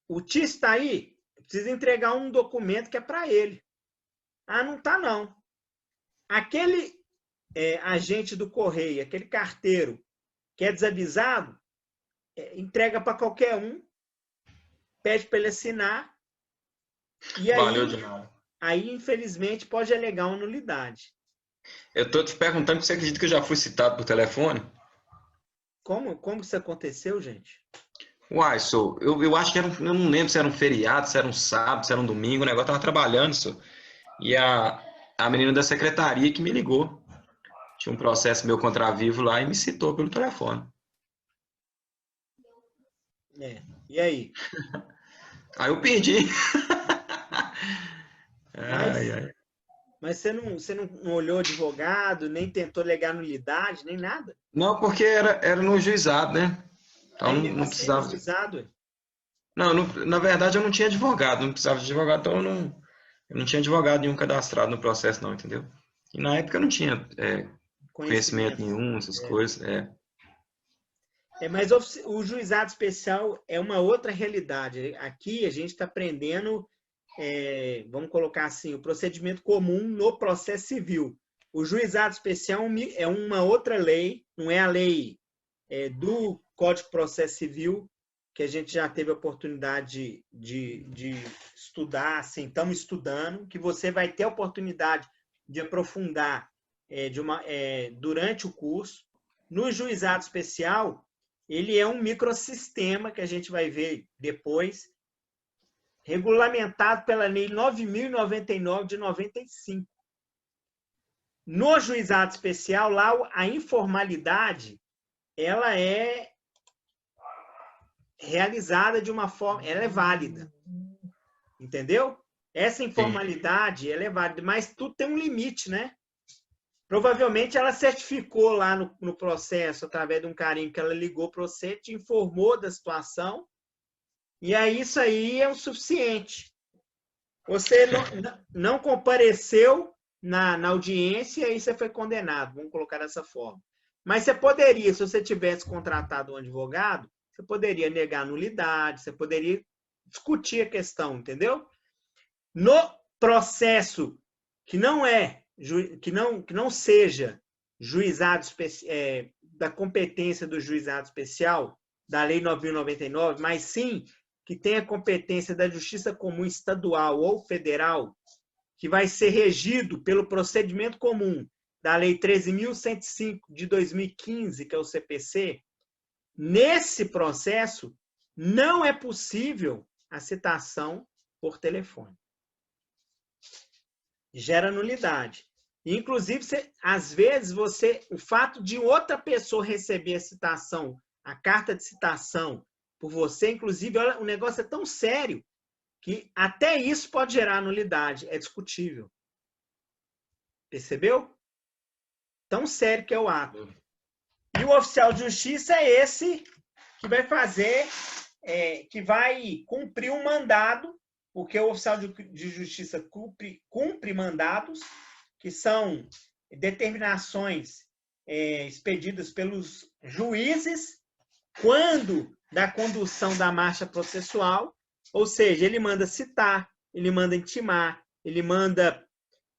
[SPEAKER 1] o tio está aí, precisa entregar um documento que é para ele. Ah, não está não. Aquele agente do correio, aquele carteiro que é desavisado, entrega para qualquer um, pede para ele assinar, e
[SPEAKER 3] Valeu de nada.
[SPEAKER 1] Aí, infelizmente, pode alegar uma nulidade.
[SPEAKER 3] Eu estou te perguntando se você acredita que eu já fui citado por telefone?
[SPEAKER 1] Como isso aconteceu, gente?
[SPEAKER 3] Uai, eu acho que eu não lembro se era um feriado, se era um sábado, se era um domingo, o negócio estava trabalhando, e a menina da secretaria que me ligou. Tinha um processo meu contra a Vivo lá e me citou pelo telefone.
[SPEAKER 1] E aí?
[SPEAKER 3] Aí eu perdi.
[SPEAKER 1] Mas você não olhou advogado, nem tentou alegar nulidade, nem nada?
[SPEAKER 3] Não, porque era no juizado, né? Então não precisava.
[SPEAKER 1] Juizado?
[SPEAKER 3] Não, na verdade eu não tinha advogado, não precisava de advogado, então eu não tinha advogado nenhum cadastrado no processo, não, entendeu? E na época eu não tinha conhecimento nenhum, essas coisas.
[SPEAKER 1] Mas o juizado especial é uma outra realidade. Aqui a gente está aprendendo, vamos colocar assim, o procedimento comum no processo civil. O juizado especial é uma outra lei, não é a lei do Código de Processo Civil, que a gente já teve a oportunidade de estudar, assim, estamos estudando, que você vai ter a oportunidade de aprofundar durante o curso. No juizado especial, ele é um microsistema que a gente vai ver depois, regulamentado pela Lei 9.099 de 95. No juizado especial, lá a informalidade ela é realizada de uma forma, ela é válida. Entendeu? Essa informalidade ela é válida, mas tudo tem um limite, né? Provavelmente ela certificou lá no processo, através de um carinho que ela ligou para você, te informou da situação, e aí isso aí é o suficiente. Você não compareceu na audiência e aí você foi condenado, vamos colocar dessa forma. Mas você poderia, se você tivesse contratado um advogado, você poderia negar nulidade, você poderia discutir a questão, entendeu? No processo que não seja juizado da competência do juizado especial, da Lei 9.099, mas sim que tenha competência da Justiça Comum Estadual ou Federal, que vai ser regido pelo procedimento comum da Lei 13.105 de 2015, que é o CPC, nesse processo não é possível a citação por telefone. Gera nulidade. Inclusive, às vezes, o fato de outra pessoa receber a citação, a carta de citação por você, inclusive, olha, o negócio é tão sério que até isso pode gerar nulidade. É discutível. Percebeu? Tão sério que é o ato. E o oficial de justiça é esse que vai fazer, que vai cumprir um mandado, porque o oficial de justiça cumpre mandados, que são determinações expedidas pelos juízes quando da condução da marcha processual, ou seja, ele manda citar, ele manda intimar, ele manda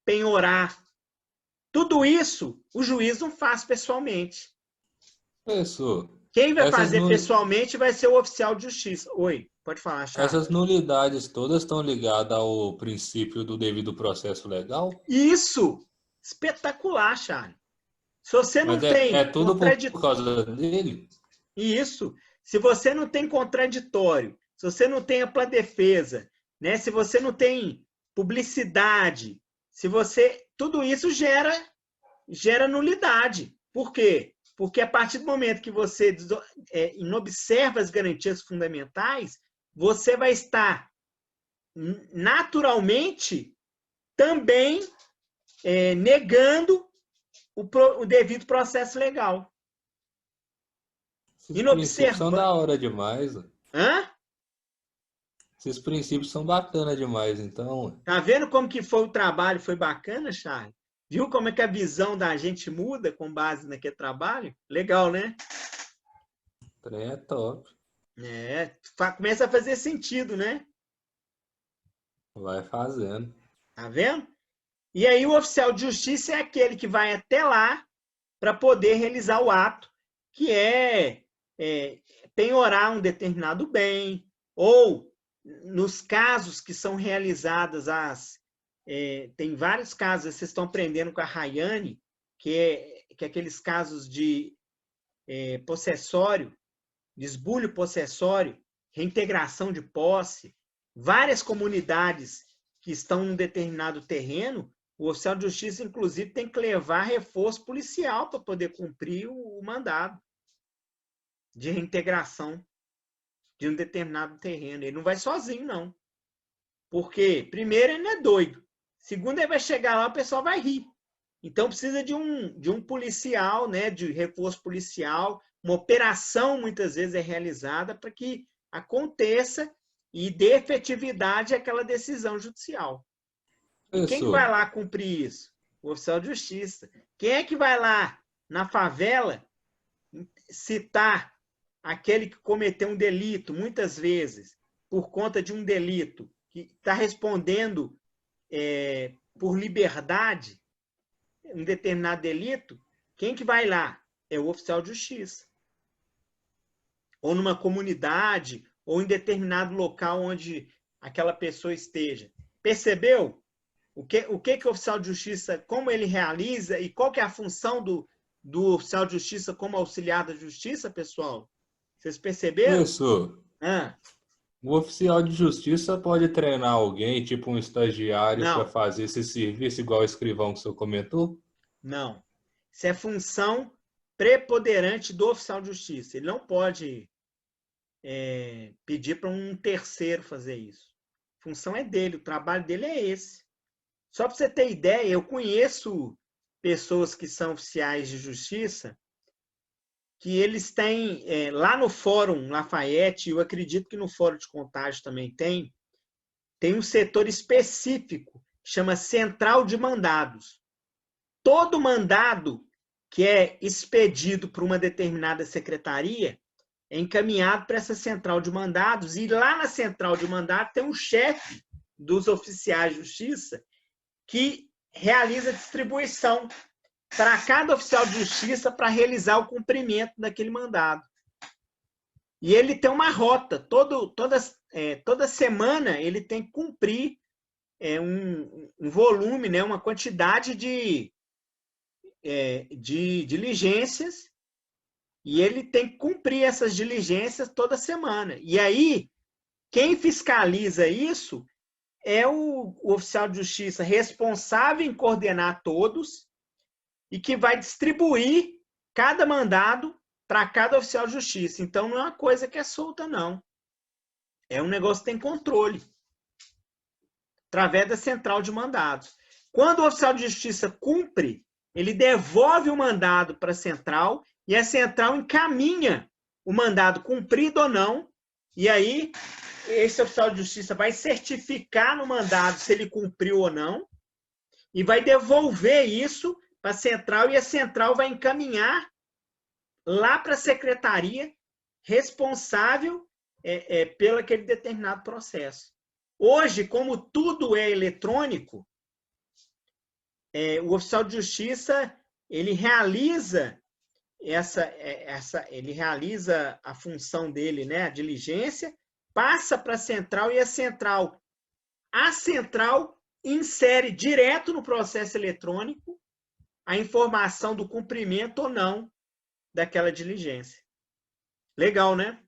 [SPEAKER 1] penhorar. Tudo isso o juiz não faz pessoalmente.
[SPEAKER 2] Professor,
[SPEAKER 1] quem vai fazer pessoalmente vai ser o oficial de justiça. Oi, pode falar, Charles.
[SPEAKER 2] Essas nulidades todas estão ligadas ao princípio do devido processo legal?
[SPEAKER 1] Isso! Espetacular, Charles. Se você não
[SPEAKER 2] tem... É tudo por causa dele?
[SPEAKER 1] Isso. Se você não tem contraditório, se você não tem ampla defesa, né? Se você não tem publicidade, se você... Tudo isso gera nulidade. Por quê? Porque a partir do momento que você inobserva as garantias fundamentais, você vai estar naturalmente também negando o devido processo legal.
[SPEAKER 2] Esses princípios são da hora demais.
[SPEAKER 1] Hã?
[SPEAKER 2] Esses princípios são bacanas demais, então.
[SPEAKER 1] Tá vendo como que foi o trabalho? Foi bacana, Charles? Viu como é que a visão da gente muda com base naquele trabalho? Legal, né?
[SPEAKER 2] Trem é top.
[SPEAKER 1] Começa a fazer sentido, né?
[SPEAKER 2] Vai fazendo.
[SPEAKER 1] Tá vendo? E aí o oficial de justiça é aquele que vai até lá para poder realizar o ato, que é penhorar um determinado bem, ou nos casos que são realizadas tem vários casos, vocês estão aprendendo com a Rayane, que é aqueles casos de possessório, desbulho possessório, reintegração de posse, várias comunidades que estão num determinado terreno, o oficial de justiça, inclusive, tem que levar reforço policial para poder cumprir o mandado de reintegração de um determinado terreno. Ele não vai sozinho, não. Porque, primeiro, ele não é doido. Segundo, ele vai chegar lá, o pessoal vai rir. Então, precisa de um policial, né, de reforço policial. Uma operação, muitas vezes, é realizada para que aconteça e dê efetividade àquela decisão judicial. E quem que vai lá cumprir isso? O oficial de justiça. Quem é que vai lá na favela citar aquele que cometeu um delito, muitas vezes, por conta de um delito, que está respondendo por liberdade, um determinado delito? Quem que vai lá? É o oficial de justiça. Ou numa comunidade, ou em determinado local onde aquela pessoa esteja. Percebeu? O que o oficial de justiça, como ele realiza e qual que é a função do oficial de justiça como auxiliar da justiça, pessoal? Vocês perceberam?
[SPEAKER 2] Professor, o oficial de justiça pode treinar alguém, tipo um estagiário, para fazer esse serviço igual o escrivão que o senhor comentou?
[SPEAKER 1] Não. Isso é função preponderante do oficial de justiça. Ele não pode pedir para um terceiro fazer isso. A função é dele, o trabalho dele é esse. Só para você ter ideia, eu conheço pessoas que são oficiais de justiça que eles têm, lá no Fórum Lafayette, eu acredito que no Fórum de Contágio também tem um setor específico, que chama Central de Mandados. Todo mandado que é expedido por uma determinada secretaria é encaminhado para essa Central de Mandados, e lá na Central de Mandados tem um chefe dos oficiais de justiça que realiza a distribuição para cada oficial de justiça para realizar o cumprimento daquele mandado. E ele tem uma rota. Toda semana ele tem que cumprir um volume, né, uma quantidade de diligências, e ele tem que cumprir essas diligências toda semana. E aí, quem fiscaliza isso é o oficial de justiça responsável em coordenar todos e que vai distribuir cada mandado para cada oficial de justiça. Então, não é uma coisa que é solta, não. É um negócio que tem controle, através da central de mandados. Quando o oficial de justiça cumpre, ele devolve o mandado para a central, e a central encaminha o mandado cumprido ou não, e aí esse oficial de justiça vai certificar no mandado se ele cumpriu ou não, e vai devolver isso para a central, e a central vai encaminhar lá para a secretaria responsável pelo aquele determinado processo. Hoje, como tudo é eletrônico, o oficial de justiça ele realiza ele realiza a função dele, né, a diligência, passa para a central, e a central insere direto no processo eletrônico a informação do cumprimento ou não daquela diligência. Legal, né?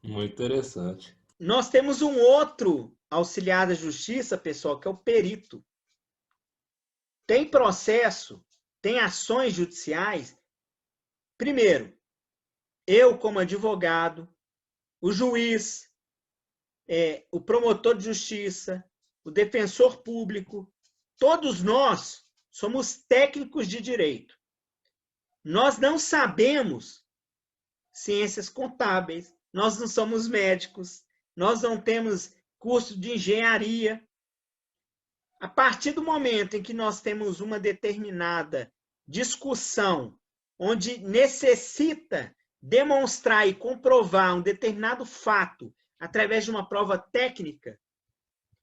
[SPEAKER 2] Muito interessante.
[SPEAKER 1] Nós temos um outro auxiliar da justiça, pessoal, que é o perito. Tem processo, tem ações judiciais. Primeiro, eu como advogado, o juiz, o promotor de justiça, o defensor público, todos nós somos técnicos de direito. Nós não sabemos ciências contábeis, nós não somos médicos, nós não temos curso de engenharia. A partir do momento em que nós temos uma determinada discussão onde necessita demonstrar e comprovar um determinado fato através de uma prova técnica,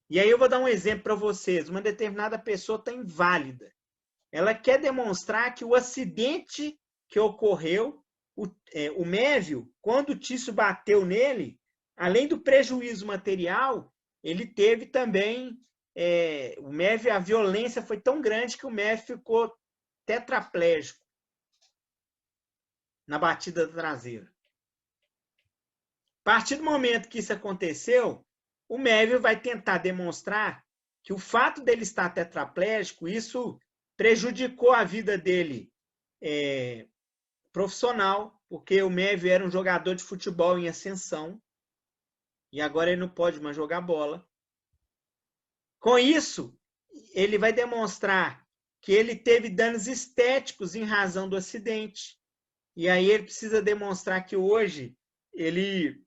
[SPEAKER 1] e aí eu vou dar um exemplo para vocês. Uma determinada pessoa está inválida. Ela quer demonstrar que o acidente que ocorreu, o Mévio, quando o Tício bateu nele, além do prejuízo material, ele teve também... o Mévio, a violência foi tão grande que o Mévio ficou tetraplégico na batida traseira. A partir do momento que isso aconteceu, o Mévio vai tentar demonstrar que o fato dele estar tetraplégico, isso prejudicou a vida dele profissional, porque o Mévio era um jogador de futebol em ascensão, e agora ele não pode mais jogar bola. Com isso, ele vai demonstrar que ele teve danos estéticos em razão do acidente. E aí ele precisa demonstrar que hoje ele,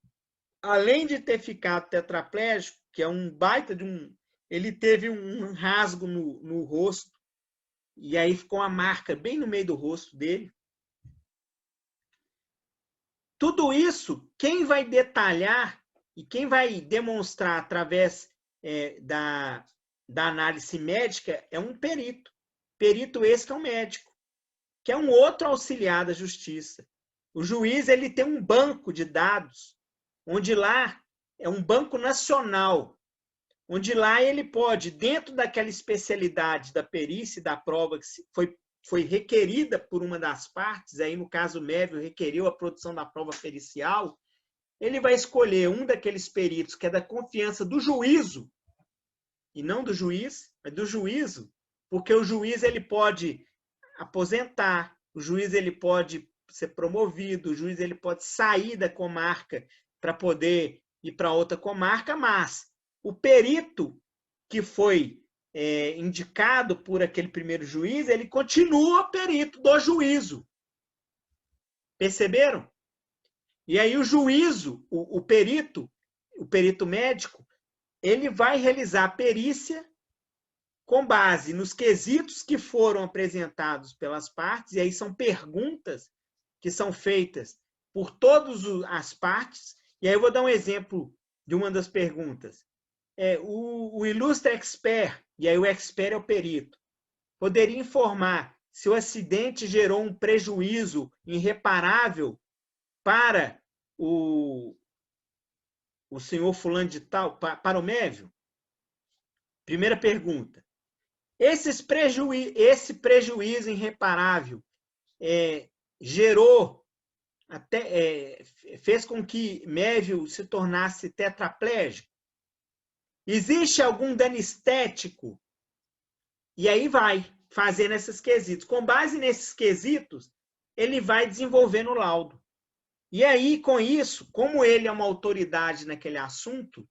[SPEAKER 1] além de ter ficado tetraplégico, que é um baita de um... Ele teve um rasgo no rosto, e aí ficou uma marca bem no meio do rosto dele. Tudo isso, quem vai detalhar e quem vai demonstrar através da análise médica é um perito. Perito esse que é um médico, que é um outro auxiliar da justiça. O juiz ele tem um banco de dados, onde lá é um banco nacional, onde lá ele pode, dentro daquela especialidade da perícia e da prova que foi requerida por uma das partes, aí no caso o Mévio requeriu a produção da prova pericial, ele vai escolher um daqueles peritos que é da confiança do juízo, e não do juiz, mas do juízo, porque o juiz ele pode aposentar, o juiz ele pode ser promovido, o juiz ele pode sair da comarca para poder ir para outra comarca, mas o perito que foi indicado por aquele primeiro juiz, ele continua perito do juízo. Perceberam? E aí o juízo, o perito médico, ele vai realizar a perícia com base nos quesitos que foram apresentados pelas partes, e aí são perguntas que são feitas por todas as partes, e aí eu vou dar um exemplo de uma das perguntas. O ilustre expert, e aí o expert é o perito, poderia informar se o acidente gerou um prejuízo irreparável para o senhor fulano de tal, para o Mévio? Primeira pergunta. Esse prejuízo irreparável gerou, fez com que Mévio se tornasse tetraplégico? Existe algum dano estético? E aí vai fazendo esses quesitos. Com base nesses quesitos, ele vai desenvolvendo o laudo. E aí, com isso, como ele é uma autoridade naquele assunto,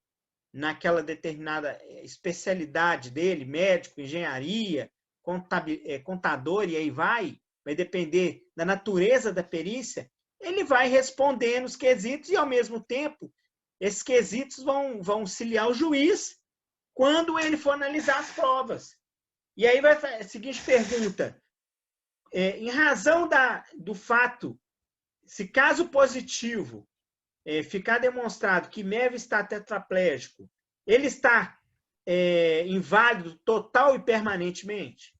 [SPEAKER 1] naquela determinada especialidade dele, médico, engenharia, contador, e aí vai depender da natureza da perícia, ele vai respondendo os quesitos e, ao mesmo tempo, esses quesitos vão auxiliar o juiz quando ele for analisar as provas. E aí vai a seguinte pergunta. Em razão do fato, se caso positivo ficar demonstrado que Mévio está tetraplégico, ele está inválido total e permanentemente?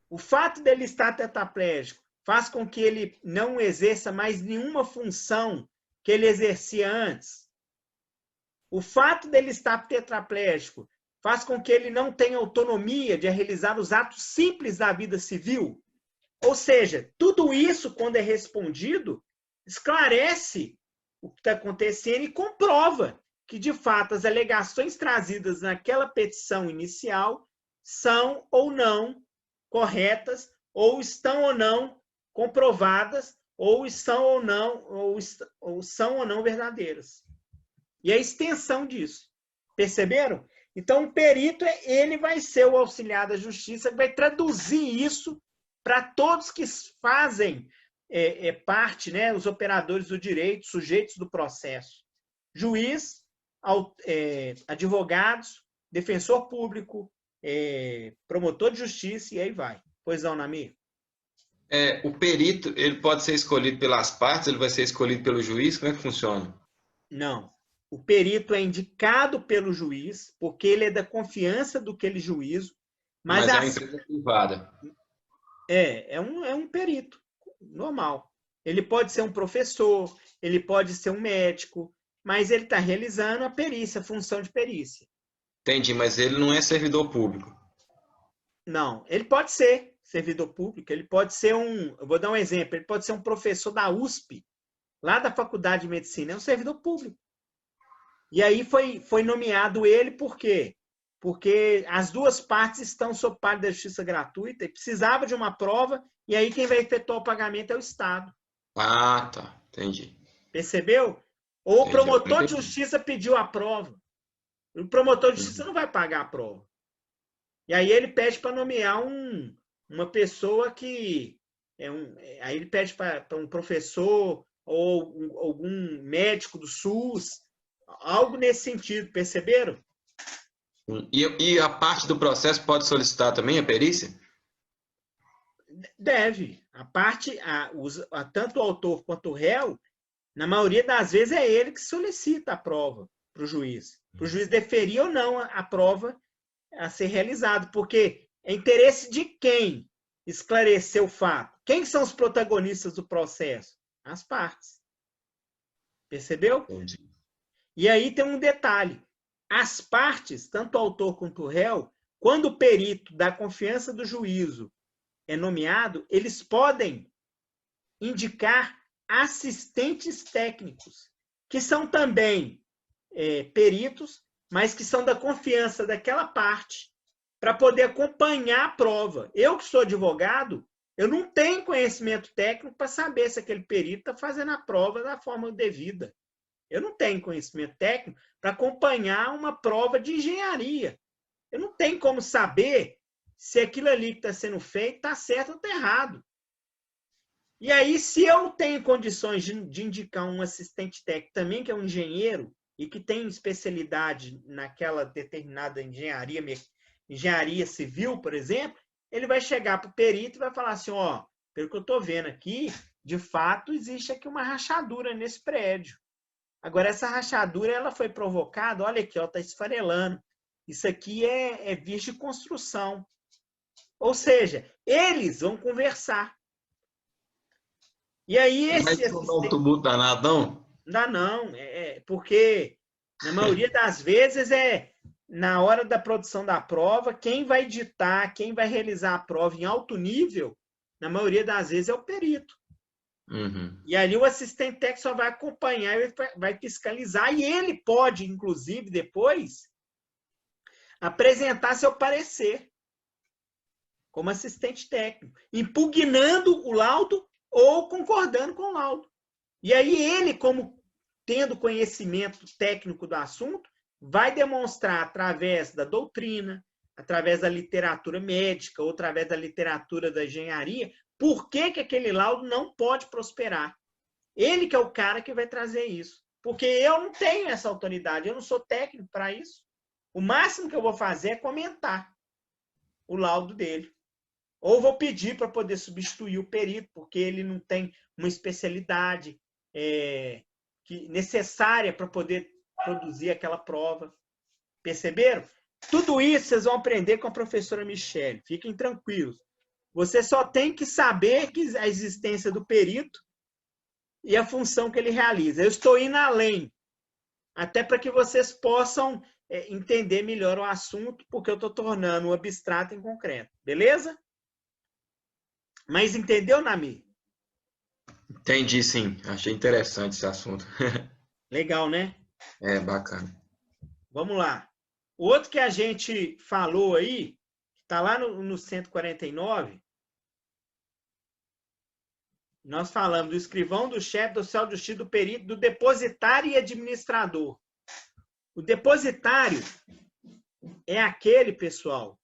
[SPEAKER 1] O fato dele estar tetraplégico faz com que ele não exerça mais nenhuma função que ele exercia antes? O fato dele estar tetraplégico faz com que ele não tenha autonomia de realizar os atos simples da vida civil? Ou seja, tudo isso, quando é respondido, esclarece o que está acontecendo e comprova que, de fato, as alegações trazidas naquela petição inicial são ou não corretas, ou estão ou não comprovadas, ou são ou não verdadeiras. E a extensão disso. Perceberam? Então, o perito, ele vai ser o auxiliar da justiça, que vai traduzir isso para todos que fazem parte, né, os operadores do direito, sujeitos do processo. Juiz, advogados, defensor público, promotor de justiça, e aí vai. Pois não, Namir?
[SPEAKER 3] O perito, ele pode ser escolhido pelas partes, ele vai ser escolhido pelo juiz? Como é que funciona?
[SPEAKER 1] Não. O perito é indicado pelo juiz, porque ele é da confiança do aquele juízo. Mas
[SPEAKER 3] é uma empresa privada.
[SPEAKER 1] É um perito, normal. Ele pode ser um professor, ele pode ser um médico, mas ele está realizando a perícia, a função de perícia.
[SPEAKER 3] Entendi, mas ele não é servidor público.
[SPEAKER 1] Não, ele pode ser servidor público, ele pode ser eu vou dar um exemplo, ele pode ser um professor da USP, lá da Faculdade de Medicina, é um servidor público. E aí foi nomeado ele por quê? Porque as duas partes estão sob parte da justiça gratuita e precisava de uma prova, e aí quem vai efetuar o pagamento é o Estado.
[SPEAKER 3] Ah, tá. Entendi.
[SPEAKER 1] Percebeu? Ou o promotor de justiça pediu a prova. O promotor de justiça não vai pagar a prova. E aí ele pede para nomear uma pessoa que... aí ele pede para um professor ou algum médico do SUS, algo nesse sentido, perceberam?
[SPEAKER 3] E a parte do processo pode solicitar também a perícia?
[SPEAKER 1] Deve. A parte, tanto o autor quanto o réu, na maioria das vezes é ele que solicita a prova para o juiz. Para o juiz deferir ou não a prova a ser realizada. Porque é interesse de quem esclarecer o fato? Quem são os protagonistas do processo? As partes. Percebeu?
[SPEAKER 3] Entendi.
[SPEAKER 1] E aí tem um detalhe. As partes, tanto o autor quanto o réu, quando o perito da confiança do juízo é nomeado, eles podem indicar assistentes técnicos, que são também peritos, mas que são da confiança daquela parte, para poder acompanhar a prova. Eu que sou advogado, eu não tenho conhecimento técnico para saber se aquele perito está fazendo a prova da forma devida. Eu não tenho conhecimento técnico para acompanhar uma prova de engenharia. Eu não tenho como saber se aquilo ali que está sendo feito está certo ou está errado. E aí, se eu tenho condições de indicar um assistente técnico também, que é um engenheiro, e que tem especialidade naquela determinada engenharia civil, por exemplo, ele vai chegar para o perito e vai falar assim, ó, pelo que eu estou vendo aqui, de fato, existe aqui uma rachadura nesse prédio. Agora, essa rachadura ela foi provocada, olha aqui, está esfarelando. Isso aqui é vias de construção. Ou seja, eles vão conversar. E aí esse...
[SPEAKER 3] Mas não tumulto danado, não?
[SPEAKER 1] Não, porque na maioria das vezes na hora da produção da prova, quem vai ditar, quem vai realizar a prova em alto nível, na maioria das vezes é o perito.
[SPEAKER 3] Uhum.
[SPEAKER 1] E ali o assistente técnico só vai acompanhar e vai fiscalizar, e ele pode, inclusive, depois, apresentar seu parecer como assistente técnico, impugnando o laudo ou concordando com o laudo. E aí ele, como tendo conhecimento técnico do assunto, vai demonstrar através da doutrina, através da literatura médica ou através da literatura da engenharia, por que aquele laudo não pode prosperar. Ele que é o cara que vai trazer isso. Porque eu não tenho essa autoridade, eu não sou técnico para isso. O máximo que eu vou fazer é comentar o laudo dele. Ou vou pedir para poder substituir o perito, porque ele não tem uma especialidade necessária para poder produzir aquela prova. Perceberam? Tudo isso vocês vão aprender com a professora Michele. Fiquem tranquilos. Você só tem que saber que a existência do perito e a função que ele realiza. Eu estou indo além, até para que vocês possam entender melhor o assunto, porque eu estou tornando o abstrato em concreto. Beleza? Mas entendeu, Nami?
[SPEAKER 3] Entendi, sim. Achei interessante esse assunto.
[SPEAKER 1] Legal, né?
[SPEAKER 3] É bacana.
[SPEAKER 1] Vamos lá. O outro que a gente falou aí, está lá no 149, nós falamos do escrivão, do chefe, do oficial de justiça, do perito, do depositário e administrador. O depositário é aquele, pessoal,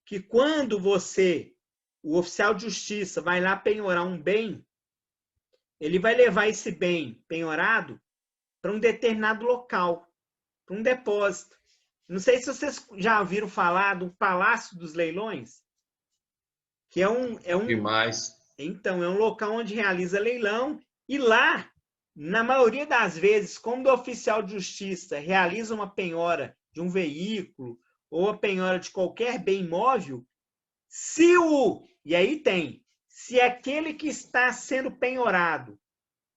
[SPEAKER 1] que quando você, o oficial de justiça, vai lá penhorar um bem, ele vai levar esse bem penhorado para um determinado local, para um depósito. Não sei se vocês já ouviram falar do Palácio dos Leilões, que é um
[SPEAKER 3] Demais.
[SPEAKER 1] Então, é um local onde realiza leilão e lá, na maioria das vezes, como o oficial de justiça realiza uma penhora de um veículo ou a penhora de qualquer bem imóvel, e aí tem, se aquele que está sendo penhorado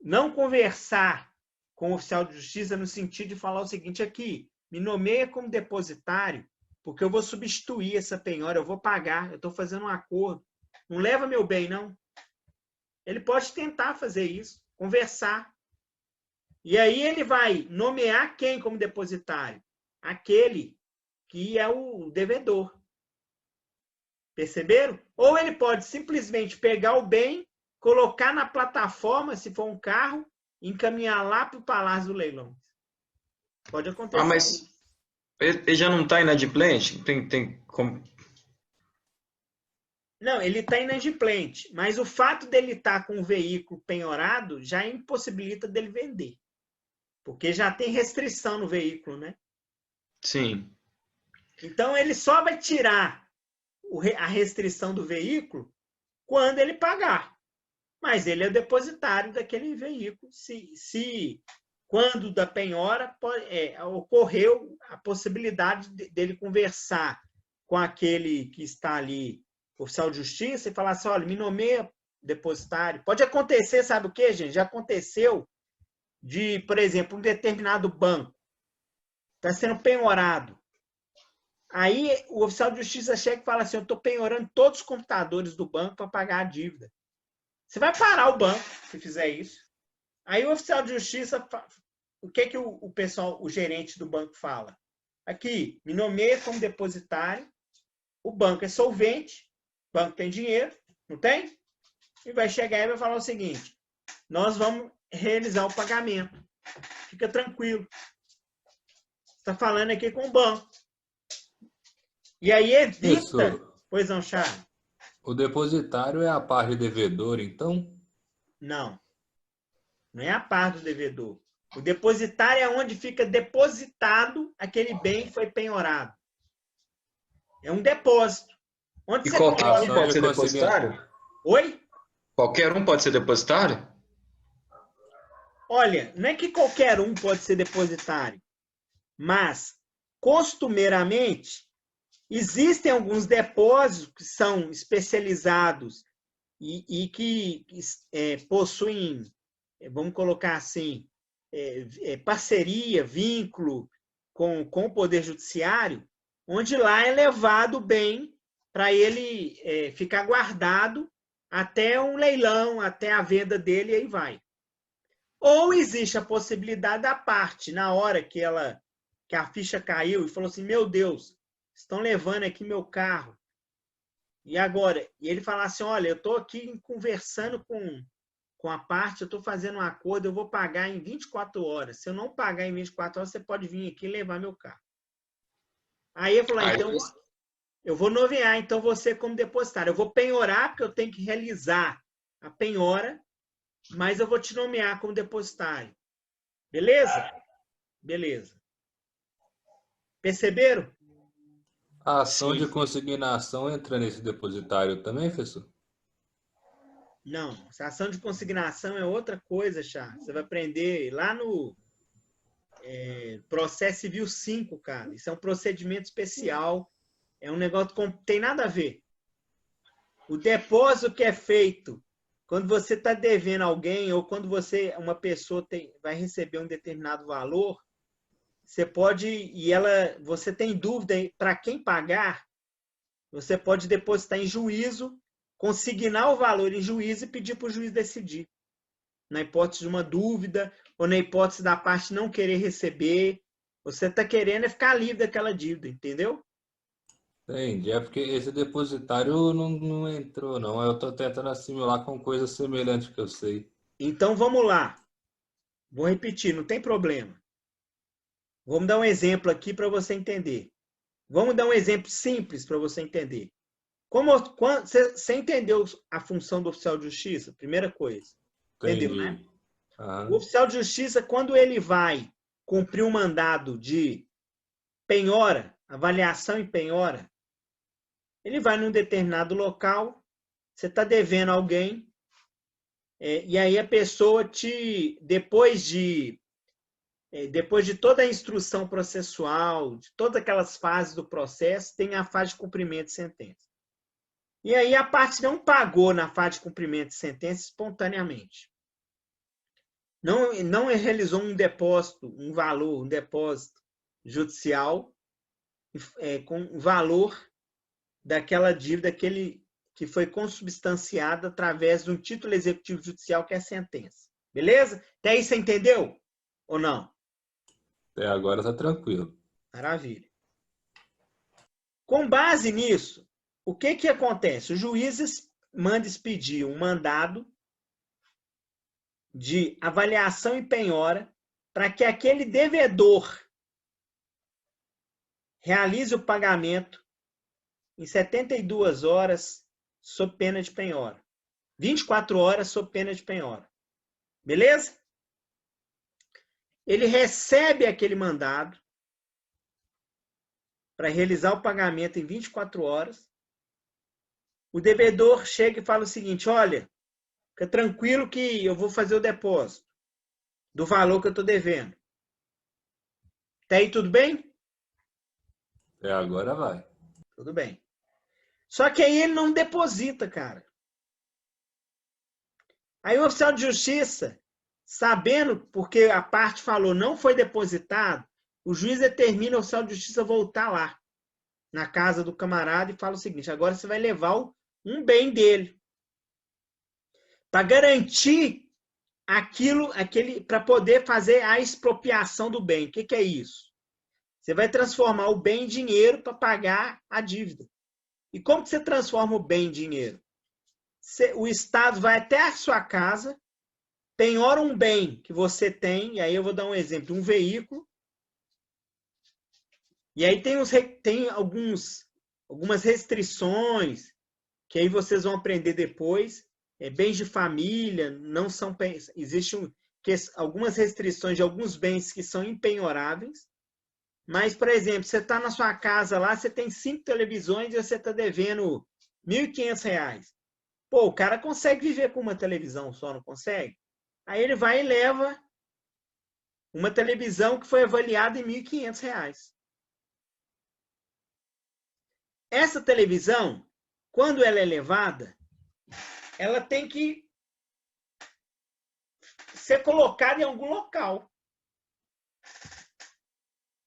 [SPEAKER 1] não conversar com o oficial de justiça no sentido de falar o seguinte aqui, me nomeia como depositário, porque eu vou substituir essa penhora, eu vou pagar, eu estou fazendo um acordo. Não leva meu bem, não. Ele pode tentar fazer isso, conversar. E aí ele vai nomear quem como depositário? Aquele que é o devedor. Perceberam? Ou ele pode simplesmente pegar o bem, colocar na plataforma, se for um carro, e encaminhar lá para o Palácio do Leilão. Pode acontecer.
[SPEAKER 3] Mas ele já não está inadimplente? Tem como...
[SPEAKER 1] Não, ele está inadimplente, mas o fato dele estar com o veículo penhorado já impossibilita dele vender. Porque já tem restrição no veículo, né?
[SPEAKER 3] Sim.
[SPEAKER 1] Então ele só vai tirar a restrição do veículo quando ele pagar. Mas ele é o depositário daquele veículo. Se quando da penhora ocorreu a possibilidade dele conversar com aquele que está ali, oficial de justiça, e falar assim, olha, me nomeia depositário. Pode acontecer, sabe o quê, gente? Já aconteceu de, por exemplo, um determinado banco está sendo penhorado. Aí o oficial de justiça chega e fala assim, eu estou penhorando todos os computadores do banco para pagar a dívida. Você vai parar o banco se fizer isso. Aí o oficial de justiça, o que o pessoal, o gerente do banco fala? Aqui, me nomeia como depositário, o banco é solvente, o banco tem dinheiro, não tem? E vai chegar e vai falar o seguinte, nós vamos realizar o pagamento. Fica tranquilo. Está falando aqui com o banco. E aí evita...
[SPEAKER 2] Isso.
[SPEAKER 1] Pois não, Charles?
[SPEAKER 2] O depositário é a parte devedor, então?
[SPEAKER 1] Não. Não é a parte do devedor. O depositário é onde fica depositado aquele bem que foi penhorado. É um depósito. Onde
[SPEAKER 3] E
[SPEAKER 1] você
[SPEAKER 3] qualquer
[SPEAKER 1] coloca...
[SPEAKER 3] um pode ser depositário?
[SPEAKER 1] Oi?
[SPEAKER 3] Qualquer um pode ser depositário?
[SPEAKER 1] Olha, não é que qualquer um pode ser depositário, mas, costumeiramente, existem alguns depósitos que são especializados e que possuem, vamos colocar assim, parceria, vínculo com o Poder Judiciário, onde lá é levado o bem para ele ficar guardado até um leilão, até a venda dele, e aí vai. Ou existe a possibilidade da parte, na hora que a ficha caiu e falou assim, meu Deus, estão levando aqui meu carro. E agora? E ele fala assim, olha, eu estou aqui conversando com a parte, eu estou fazendo um acordo, eu vou pagar em 24 horas. Se eu não pagar em 24 horas, você pode vir aqui e levar meu carro. Aí eu falei, então, eu vou nomear, então, você como depositário. Eu vou penhorar, porque eu tenho que realizar a penhora, mas eu vou te nomear como depositário. Beleza? Beleza. Perceberam?
[SPEAKER 2] A ação de consignação entra nesse depositário também, professor?
[SPEAKER 1] Não. A ação de consignação é outra coisa, Charles. Você vai aprender lá no Processo Civil 5, cara. Isso é um procedimento especial. É um negócio que tem nada a ver. O depósito que é feito quando você está devendo alguém ou quando uma pessoa vai receber um determinado valor, você pode, você tem dúvida para quem pagar, você pode depositar em juízo consignar o valor em juízo e pedir para o juiz decidir. Na hipótese de uma dúvida, ou na hipótese da parte não querer receber, você está querendo é ficar livre daquela dívida, entendeu?
[SPEAKER 2] Entendi. É porque esse depositário não entrou, não. Eu estou tentando assimilar com coisa semelhante que eu sei.
[SPEAKER 1] Então vamos lá. Vou repetir, não tem problema. Vamos dar um exemplo aqui para você entender. Vamos dar um exemplo simples para você entender. Você entendeu a função do oficial de justiça? Primeira coisa. Entendeu,
[SPEAKER 2] Entendi.
[SPEAKER 1] né?
[SPEAKER 2] Aham.
[SPEAKER 1] O oficial de justiça, quando ele vai cumprir um mandado de penhora, avaliação em penhora, ele vai num determinado local, você está devendo alguém, e aí a pessoa depois de toda a instrução processual, de todas aquelas fases do processo, tem a fase de cumprimento de sentença. E aí a parte não pagou na fase de cumprimento de sentença espontaneamente. Não realizou um depósito, um valor, um depósito judicial com o valor daquela dívida que foi consubstanciada através de um título executivo judicial, que é a sentença. Beleza? Até aí você entendeu? Ou não?
[SPEAKER 2] Até agora tá tranquilo.
[SPEAKER 1] Maravilha. Com base nisso, o que acontece? Os juízes mandam expedir um mandado de avaliação e penhora para que aquele devedor realize o pagamento em 72 horas sob pena de penhora. 24 horas sob pena de penhora. Beleza? Ele recebe aquele mandado para realizar o pagamento em 24 horas. O devedor chega e fala o seguinte: olha, fica tranquilo que eu vou fazer o depósito do valor que eu estou devendo. Até aí tudo bem?
[SPEAKER 2] Até agora vai.
[SPEAKER 1] Tudo bem. Só que aí ele não deposita, cara. Aí o oficial de justiça, sabendo, porque a parte falou não foi depositado, o juiz determina o oficial de justiça voltar lá, na casa do camarada, e fala o seguinte: agora você vai levar um bem dele. Para garantir para poder fazer a expropriação do bem. O que é isso? Você vai transformar o bem em dinheiro para pagar a dívida. E como que você transforma o bem em dinheiro? O Estado vai até a sua casa, penhora um bem que você tem, e aí eu vou dar um exemplo, um veículo, e aí tem algumas restrições, que aí vocês vão aprender depois. Bens de família, não são... Existem algumas restrições de alguns bens que são impenhoráveis, mas, por exemplo, você está na sua casa lá, você tem 5 televisões e você está devendo R$ 1.500. Pô, o cara consegue viver com uma televisão só, não consegue? Aí ele vai e leva uma televisão que foi avaliada em R$ 1.500. Essa televisão, quando ela é levada, ela tem que ser colocada em algum local.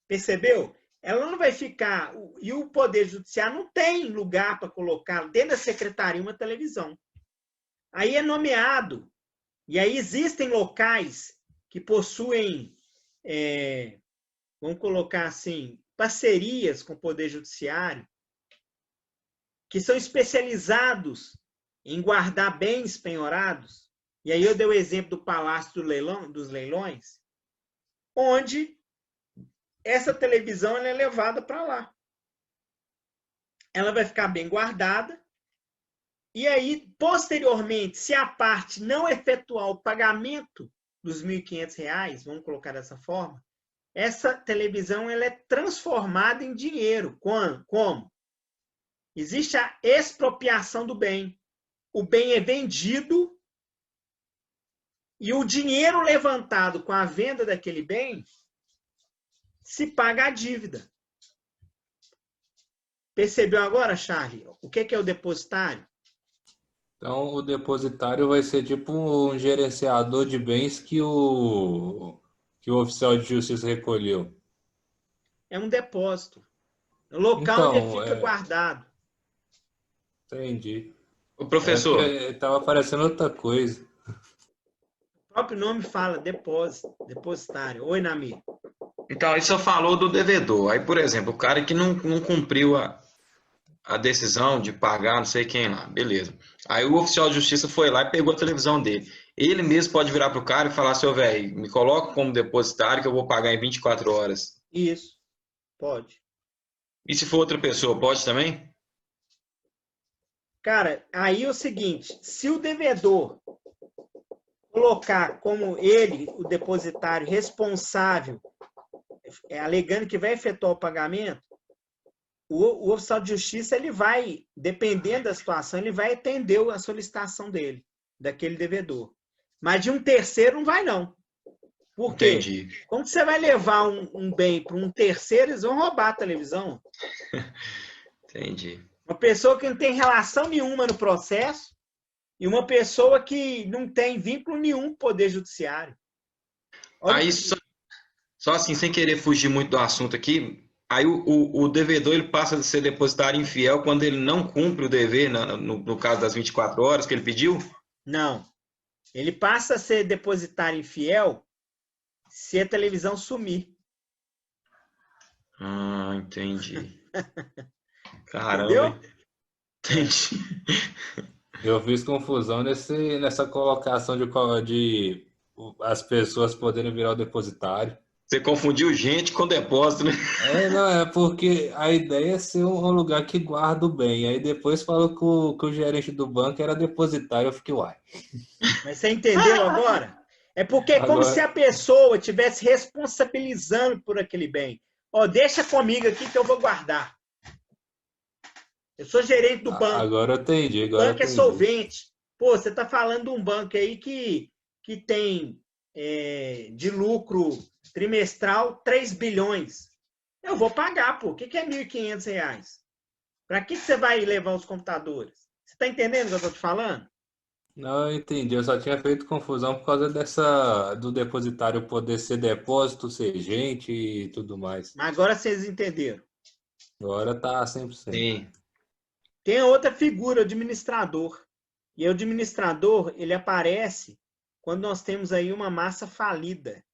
[SPEAKER 1] Percebeu? Ela não vai ficar... E o Poder Judiciário não tem lugar para colocar dentro da secretaria uma televisão. Aí é nomeado. E aí existem locais que possuem, vamos colocar assim, parcerias com o Poder Judiciário, que são especializados em guardar bens penhorados. E aí eu dei o exemplo do Palácio dos Leilões, onde essa televisão ela é levada para lá. Ela vai ficar bem guardada. E aí, posteriormente, se a parte não efetuar o pagamento dos R$ 1.500, vamos colocar dessa forma, essa televisão ela é transformada em dinheiro. Como? Existe a expropriação do bem. O bem é vendido e o dinheiro levantado com a venda daquele bem se paga a dívida. Percebeu agora, Charlie? O que é o depositário?
[SPEAKER 2] Então, o depositário vai ser tipo um gerenciador de bens que o oficial de justiça recolheu.
[SPEAKER 1] É um depósito. É o local onde ele
[SPEAKER 2] Então,
[SPEAKER 1] fica guardado.
[SPEAKER 2] entendi.
[SPEAKER 3] O professor,
[SPEAKER 2] Estava aparecendo outra coisa.
[SPEAKER 1] O próprio nome fala depósito, depositário. Oi, Nami.
[SPEAKER 3] então, aí só falou do devedor. Aí, por exemplo, o cara que não cumpriu a decisão de pagar não sei quem lá, beleza. Aí o oficial de justiça foi lá e pegou a televisão dele. Ele mesmo pode virar pro cara e falar, seu velho, me coloca como depositário que eu vou pagar em 24 horas.
[SPEAKER 1] Isso, pode.
[SPEAKER 3] E se for outra pessoa, pode também?
[SPEAKER 1] Cara, aí é o seguinte, se o devedor colocar como ele, o depositário responsável, alegando que vai efetuar o pagamento, o oficial de justiça, ele vai, dependendo da situação, ele vai atender a solicitação dele, daquele devedor. Mas de um terceiro não vai, não. Por quê?
[SPEAKER 3] Entendi.
[SPEAKER 1] Como você vai levar um bem para um terceiro, eles vão roubar a televisão.
[SPEAKER 3] Entendi.
[SPEAKER 1] Uma pessoa que não tem relação nenhuma no processo e uma pessoa que não tem vínculo nenhum com o Poder Judiciário. Olha
[SPEAKER 3] Aí, só assim, sem querer fugir muito do assunto aqui, aí o devedor ele passa a ser depositário infiel quando ele não cumpre o dever, no caso das 24 horas que ele pediu?
[SPEAKER 1] Não. Ele passa a ser depositário infiel se a televisão sumir.
[SPEAKER 3] Ah, entendi. Caramba.
[SPEAKER 1] Entendeu?
[SPEAKER 3] Entendi.
[SPEAKER 2] Eu fiz confusão nessa colocação de as pessoas poderem virar o depositário.
[SPEAKER 3] Você confundiu gente com depósito, né?
[SPEAKER 2] Não, é porque a ideia é ser um lugar que guarda o bem. Aí depois falou que o gerente do banco era depositário. Eu fiquei, uai.
[SPEAKER 1] Mas você entendeu agora? É porque é como
[SPEAKER 2] Agora-
[SPEAKER 1] se a pessoa estivesse responsabilizando por aquele bem. Ó, deixa comigo aqui que eu vou guardar. Eu sou gerente do banco.
[SPEAKER 2] Agora eu entendi.
[SPEAKER 1] O
[SPEAKER 2] Agora eu
[SPEAKER 1] banco é
[SPEAKER 2] entendi.
[SPEAKER 1] solvente. Pô, você está falando de um banco aí que tem de lucro trimestral 3 bilhões. Eu vou pagar, pô. O que é R$ 1.500? Para que você vai levar os computadores? Você está entendendo o que eu estou te falando?
[SPEAKER 2] Não, eu entendi. Eu só tinha feito confusão por causa do depositário poder ser depósito, ser gente e tudo mais.
[SPEAKER 1] Mas agora vocês entenderam.
[SPEAKER 2] Agora tá 100%.
[SPEAKER 3] Sim.
[SPEAKER 1] Tem a outra figura, o administrador. E o administrador, ele aparece quando nós temos aí uma massa falida.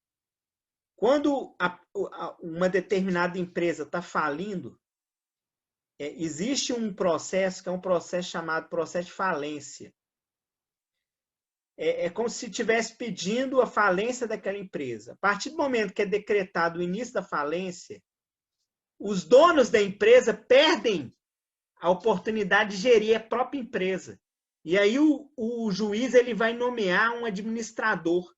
[SPEAKER 1] Quando uma determinada empresa está falindo, existe um processo que é um processo chamado processo de falência. É como se estivesse pedindo a falência daquela empresa. A partir do momento que é decretado o início da falência, os donos da empresa perdem a oportunidade de gerir a própria empresa. E aí o juiz ele vai nomear um administrador.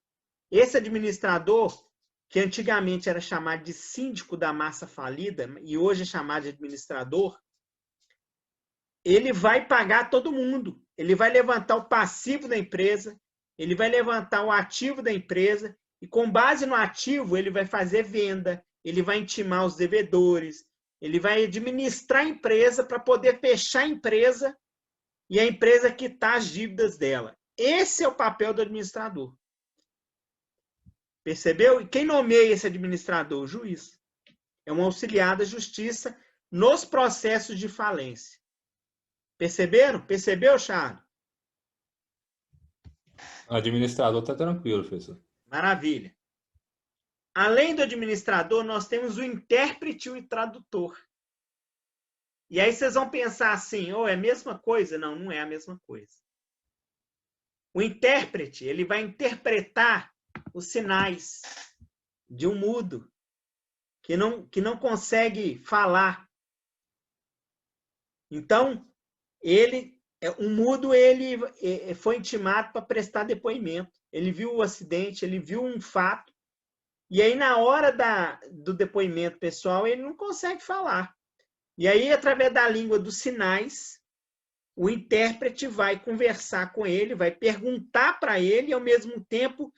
[SPEAKER 1] Esse administrador, que antigamente era chamado de síndico da massa falida, e hoje é chamado de administrador, ele vai pagar todo mundo. Ele vai levantar o passivo da empresa, ele vai levantar o ativo da empresa, e com base no ativo, ele vai fazer venda, ele vai intimar os devedores, ele vai administrar a empresa para poder fechar a empresa e a empresa quitar as dívidas dela. Esse é o papel do administrador. Percebeu? E quem nomeia esse administrador? O juiz. É um auxiliar da justiça nos processos de falência. Perceberam? Percebeu, Charles?
[SPEAKER 2] O administrador tá tranquilo, professor.
[SPEAKER 1] Maravilha. Além do administrador, nós temos o intérprete e o tradutor. E aí vocês vão pensar assim, é a mesma coisa? Não, não é a mesma coisa. O intérprete, ele vai interpretar os sinais de um mudo que não consegue falar. Então, um mudo, ele foi intimado para prestar depoimento. Ele viu o acidente, ele viu um fato, e aí na hora do depoimento pessoal, ele não consegue falar. E aí, através da língua dos sinais, o intérprete vai conversar com ele, vai perguntar para ele, e ao mesmo tempo,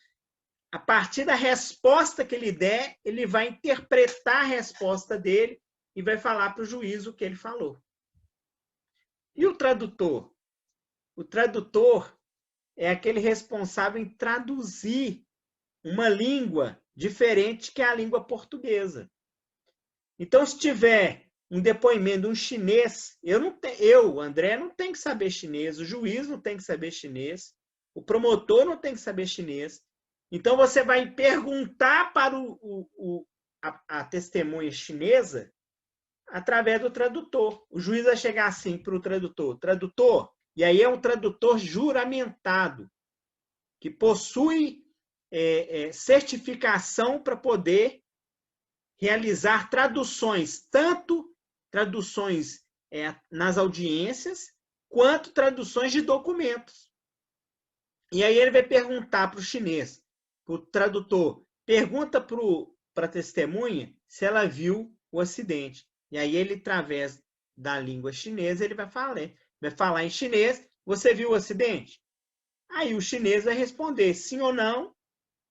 [SPEAKER 1] a partir da resposta que ele der, ele vai interpretar a resposta dele e vai falar para o juiz o que ele falou. E o tradutor? O tradutor é aquele responsável em traduzir uma língua diferente que é a língua portuguesa. Então, se tiver um depoimento de um chinês, eu, André, não tenho que saber chinês, o juiz não tem que saber chinês, o promotor não tem que saber chinês. Então, você vai perguntar para a testemunha chinesa através do tradutor. O juiz vai chegar assim para o tradutor, e aí é um tradutor juramentado, que possui certificação para poder realizar traduções, tanto traduções nas audiências, quanto traduções de documentos. E aí ele vai perguntar para o chinês, para o tradutor, pergunta para a testemunha se ela viu o acidente. E aí ele, através da língua chinesa, ele vai falar em chinês, você viu o acidente? Aí o chinês vai responder sim ou não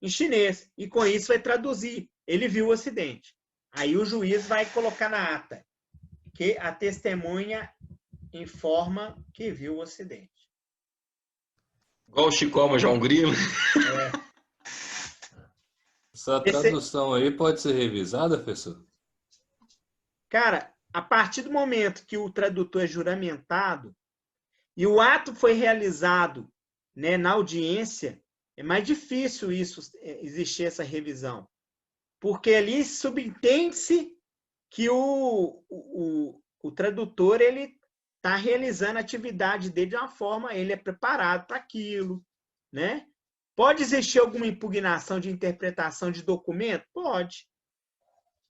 [SPEAKER 1] em chinês. E com isso vai traduzir. Ele viu o acidente. Aí o juiz vai colocar na ata que a testemunha informa que viu o acidente.
[SPEAKER 3] Igual o Chicó, João Grilo.
[SPEAKER 2] Essa tradução aí pode ser revisada, professor?
[SPEAKER 1] Cara, a partir do momento que o tradutor é juramentado e o ato foi realizado, né, na audiência, é mais difícil existir essa revisão. Porque ali subentende-se que o tradutor ele está realizando a atividade dele de uma forma, ele é preparado para aquilo, né? Pode existir alguma impugnação de interpretação de documento? Pode.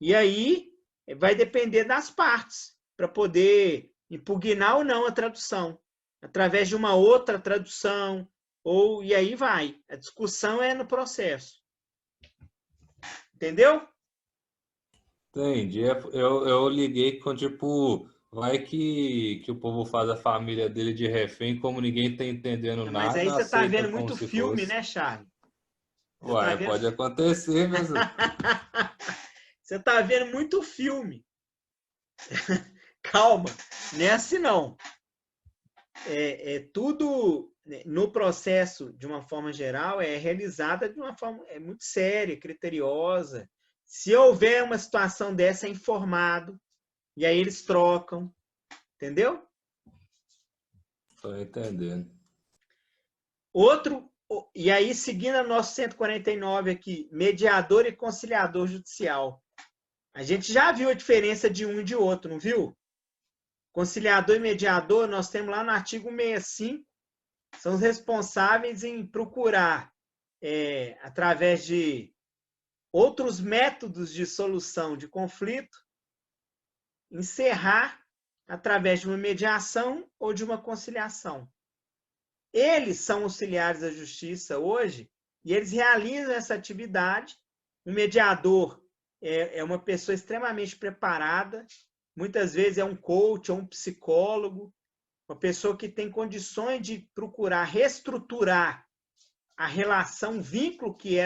[SPEAKER 1] E aí vai depender das partes para poder impugnar ou não a tradução, através de uma outra tradução, e aí vai. A discussão é no processo. Entendeu?
[SPEAKER 2] Entendi. Eu liguei com, tipo, vai que o povo faz a família dele de refém, como ninguém tá entendendo nada.
[SPEAKER 1] Mas aí você tá
[SPEAKER 2] aceita
[SPEAKER 1] vendo muito filme, né, Charles?
[SPEAKER 2] Uai, pode acontecer, mas...
[SPEAKER 1] Você tá vendo muito filme. Calma, não é assim não. Tudo no processo, de uma forma geral, é realizada de uma forma muito séria, criteriosa. Se houver uma situação dessa, é informado. E aí eles trocam. Entendeu?
[SPEAKER 2] Tô entendendo.
[SPEAKER 1] E aí, seguindo a nosso 149 aqui, mediador e conciliador judicial. A gente já viu a diferença de um e de outro, não viu? Conciliador e mediador, nós temos lá no artigo 65, são os responsáveis em procurar, através de outros métodos de solução de conflito, encerrar através de uma mediação ou de uma conciliação. Eles são auxiliares da justiça hoje e eles realizam essa atividade. O mediador é uma pessoa extremamente preparada, muitas vezes é um coach ou um psicólogo, uma pessoa que tem condições de procurar reestruturar a relação, o vínculo que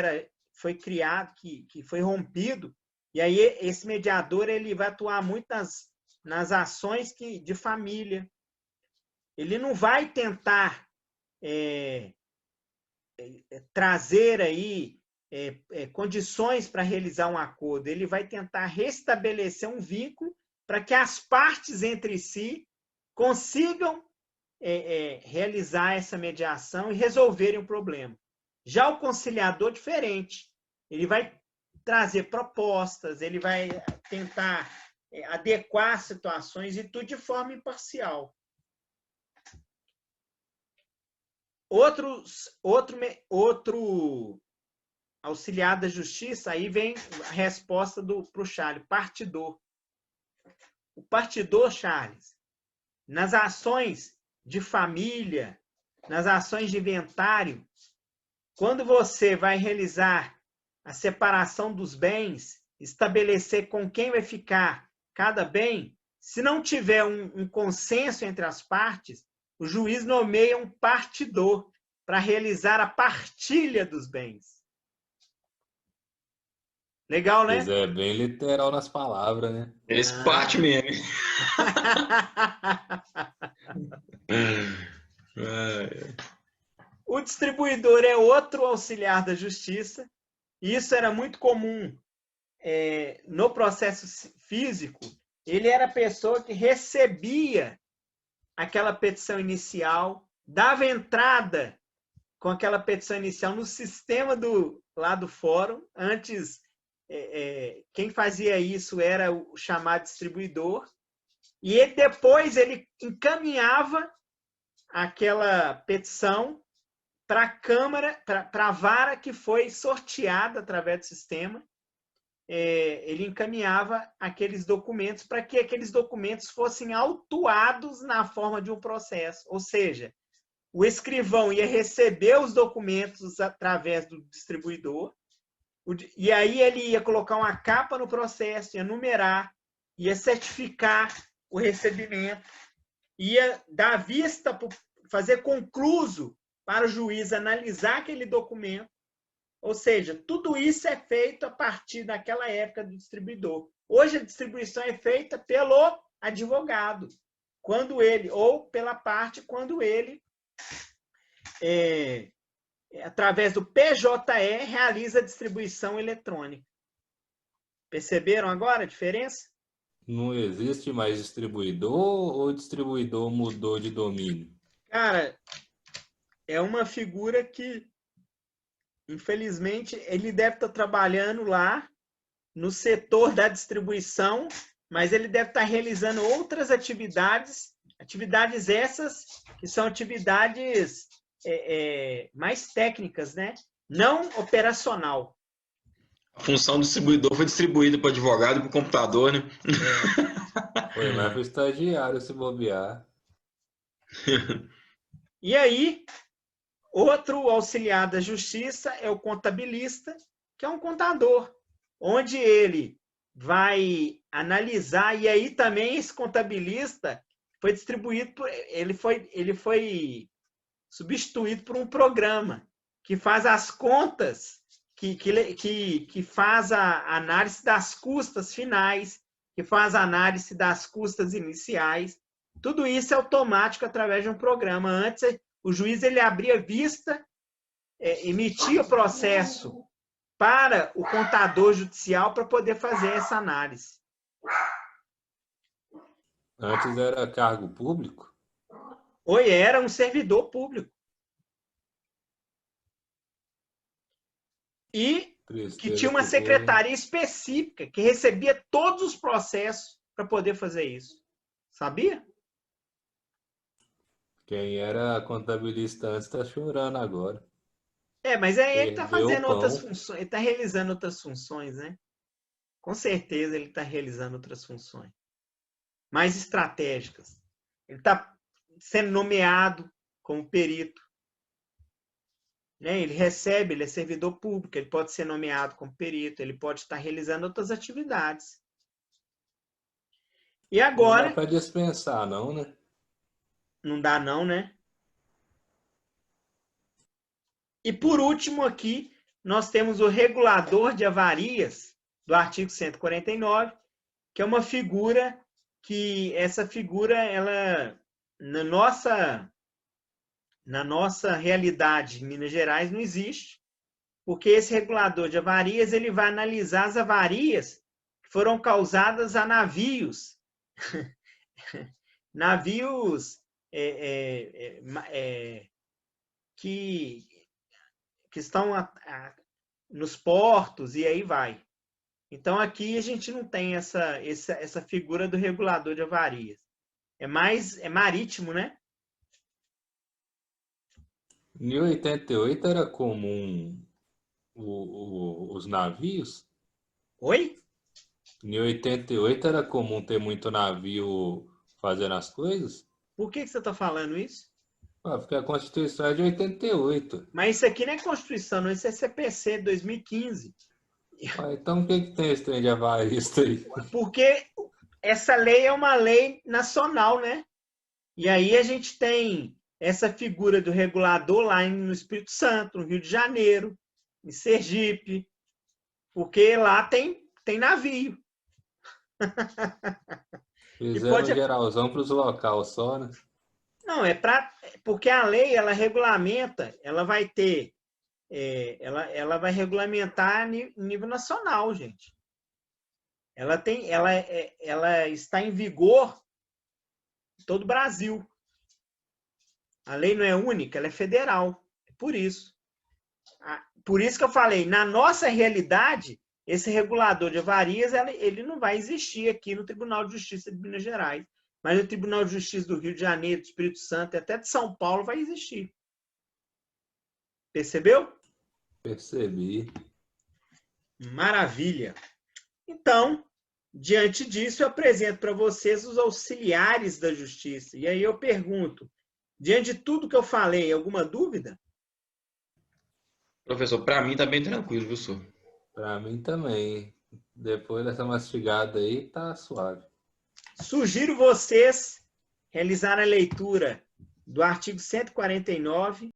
[SPEAKER 1] foi criado, que foi rompido. E aí esse mediador ele vai atuar muito nas ações de família. Ele não vai tentar trazer aí condições para realizar um acordo. Ele vai tentar restabelecer um vínculo para que as partes entre si consigam realizar essa mediação e resolverem o problema. Já o conciliador, diferente. Ele vai trazer propostas, ele vai tentar adequar situações e tudo de forma imparcial. Outro auxiliar da justiça, aí vem a resposta para o Charles, partidor. O partidor, Charles, nas ações de família, nas ações de inventário, quando você vai realizar a separação dos bens, estabelecer com quem vai ficar cada bem, se não tiver um consenso entre as partes, o juiz nomeia um partidor para realizar a partilha dos bens. Legal, né?
[SPEAKER 2] É bem literal nas palavras, né?
[SPEAKER 3] Eles partem mesmo.
[SPEAKER 1] O distribuidor é outro auxiliar da justiça. E isso era muito comum no processo físico. ele era a pessoa que recebia aquela petição inicial, dava entrada com aquela petição inicial no sistema lá do fórum. Antes, quem fazia isso era o chamado distribuidor. E depois ele encaminhava aquela petição para a Câmara, para a vara que foi sorteada através do sistema. Ele encaminhava aqueles documentos para que aqueles documentos fossem autuados na forma de um processo. Ou seja, o escrivão ia receber os documentos através do distribuidor, e aí ele ia colocar uma capa no processo, ia numerar, ia certificar o recebimento, ia dar vista, fazer concluso para o juiz analisar aquele documento. Ou seja, tudo isso é feito a partir daquela época do distribuidor. Hoje a distribuição é feita pelo advogado, quando ele, ou pela parte, quando ele, através do PJE, realiza a distribuição eletrônica. Perceberam agora a diferença?
[SPEAKER 2] Não existe mais distribuidor ou o distribuidor mudou de domínio?
[SPEAKER 1] Cara, é uma figura que, infelizmente, ele deve estar trabalhando lá no setor da distribuição, mas ele deve estar realizando outras atividades essas que são atividades mais técnicas, né? Não operacional.
[SPEAKER 3] A função do distribuidor foi distribuída para o advogado e para o computador, né?
[SPEAKER 2] Foi mais para o estagiário se bobear.
[SPEAKER 1] E aí, outro auxiliar da justiça é o contabilista, que é um contador, onde ele vai analisar, e aí também esse contabilista foi distribuído, ele foi substituído por um programa que faz as contas, que faz a análise das custas finais, que faz a análise das custas iniciais. Tudo isso é automático através de um programa. Antes, o juiz ele abria vista, emitia o processo para o contador judicial para poder fazer essa análise.
[SPEAKER 2] Antes era cargo público?
[SPEAKER 1] Ou era um servidor público. E que tinha uma secretaria específica que recebia todos os processos para poder fazer isso. Sabia?
[SPEAKER 2] Quem era contabilista antes está chorando agora.
[SPEAKER 1] Mas ele está fazendo outras funções, ele está realizando outras funções, né? Com certeza ele está realizando outras funções mais estratégicas. Ele está sendo nomeado como perito. Né? Ele é servidor público, ele pode ser nomeado como perito, ele pode estar realizando outras atividades. E agora...
[SPEAKER 2] Não dá para dispensar, não, né?
[SPEAKER 1] Não dá não, né? E por último aqui, nós temos o regulador de avarias do artigo 149, que é uma figura que, essa figura, ela, na nossa realidade em Minas Gerais não existe, porque esse regulador de avarias ele vai analisar as avarias que foram causadas a navios, que estão nos portos e aí vai. Então aqui a gente não tem essa figura do regulador de avarias. É marítimo, né?
[SPEAKER 2] Em 88 era comum os navios?
[SPEAKER 1] Oi?
[SPEAKER 2] Em 88 era comum ter muito navio fazendo as coisas?
[SPEAKER 1] Por que você está falando isso?
[SPEAKER 2] Porque a Constituição é de 88.
[SPEAKER 1] Mas isso aqui não é Constituição, não. Isso é CPC 2015.
[SPEAKER 2] Então o que tem esse trem de avarista aí?
[SPEAKER 1] Porque essa lei é uma lei nacional, né? E aí a gente tem essa figura do regulador lá no Espírito Santo, no Rio de Janeiro, em Sergipe, porque lá tem navio.
[SPEAKER 2] Fizeram geralzão para os locais só, né?
[SPEAKER 1] Não, porque a lei, ela regulamenta, ela vai ter, ela vai regulamentar em nível nacional, gente. ela está em vigor em todo o Brasil. A lei não é única, ela é federal. É por isso. Por isso que eu falei, na nossa realidade, esse regulador de avarias, ele não vai existir aqui no Tribunal de Justiça de Minas Gerais. Mas no Tribunal de Justiça do Rio de Janeiro, do Espírito Santo e até de São Paulo vai existir. Percebeu?
[SPEAKER 2] Percebi.
[SPEAKER 1] Maravilha. Então, diante disso, eu apresento para vocês os auxiliares da justiça. E aí eu pergunto, diante de tudo que eu falei, alguma dúvida?
[SPEAKER 3] Professor, para mim tá bem tranquilo, viu, senhor?
[SPEAKER 2] Para mim também. Depois dessa mastigada aí, tá suave.
[SPEAKER 1] Sugiro vocês realizarem a leitura do artigo 149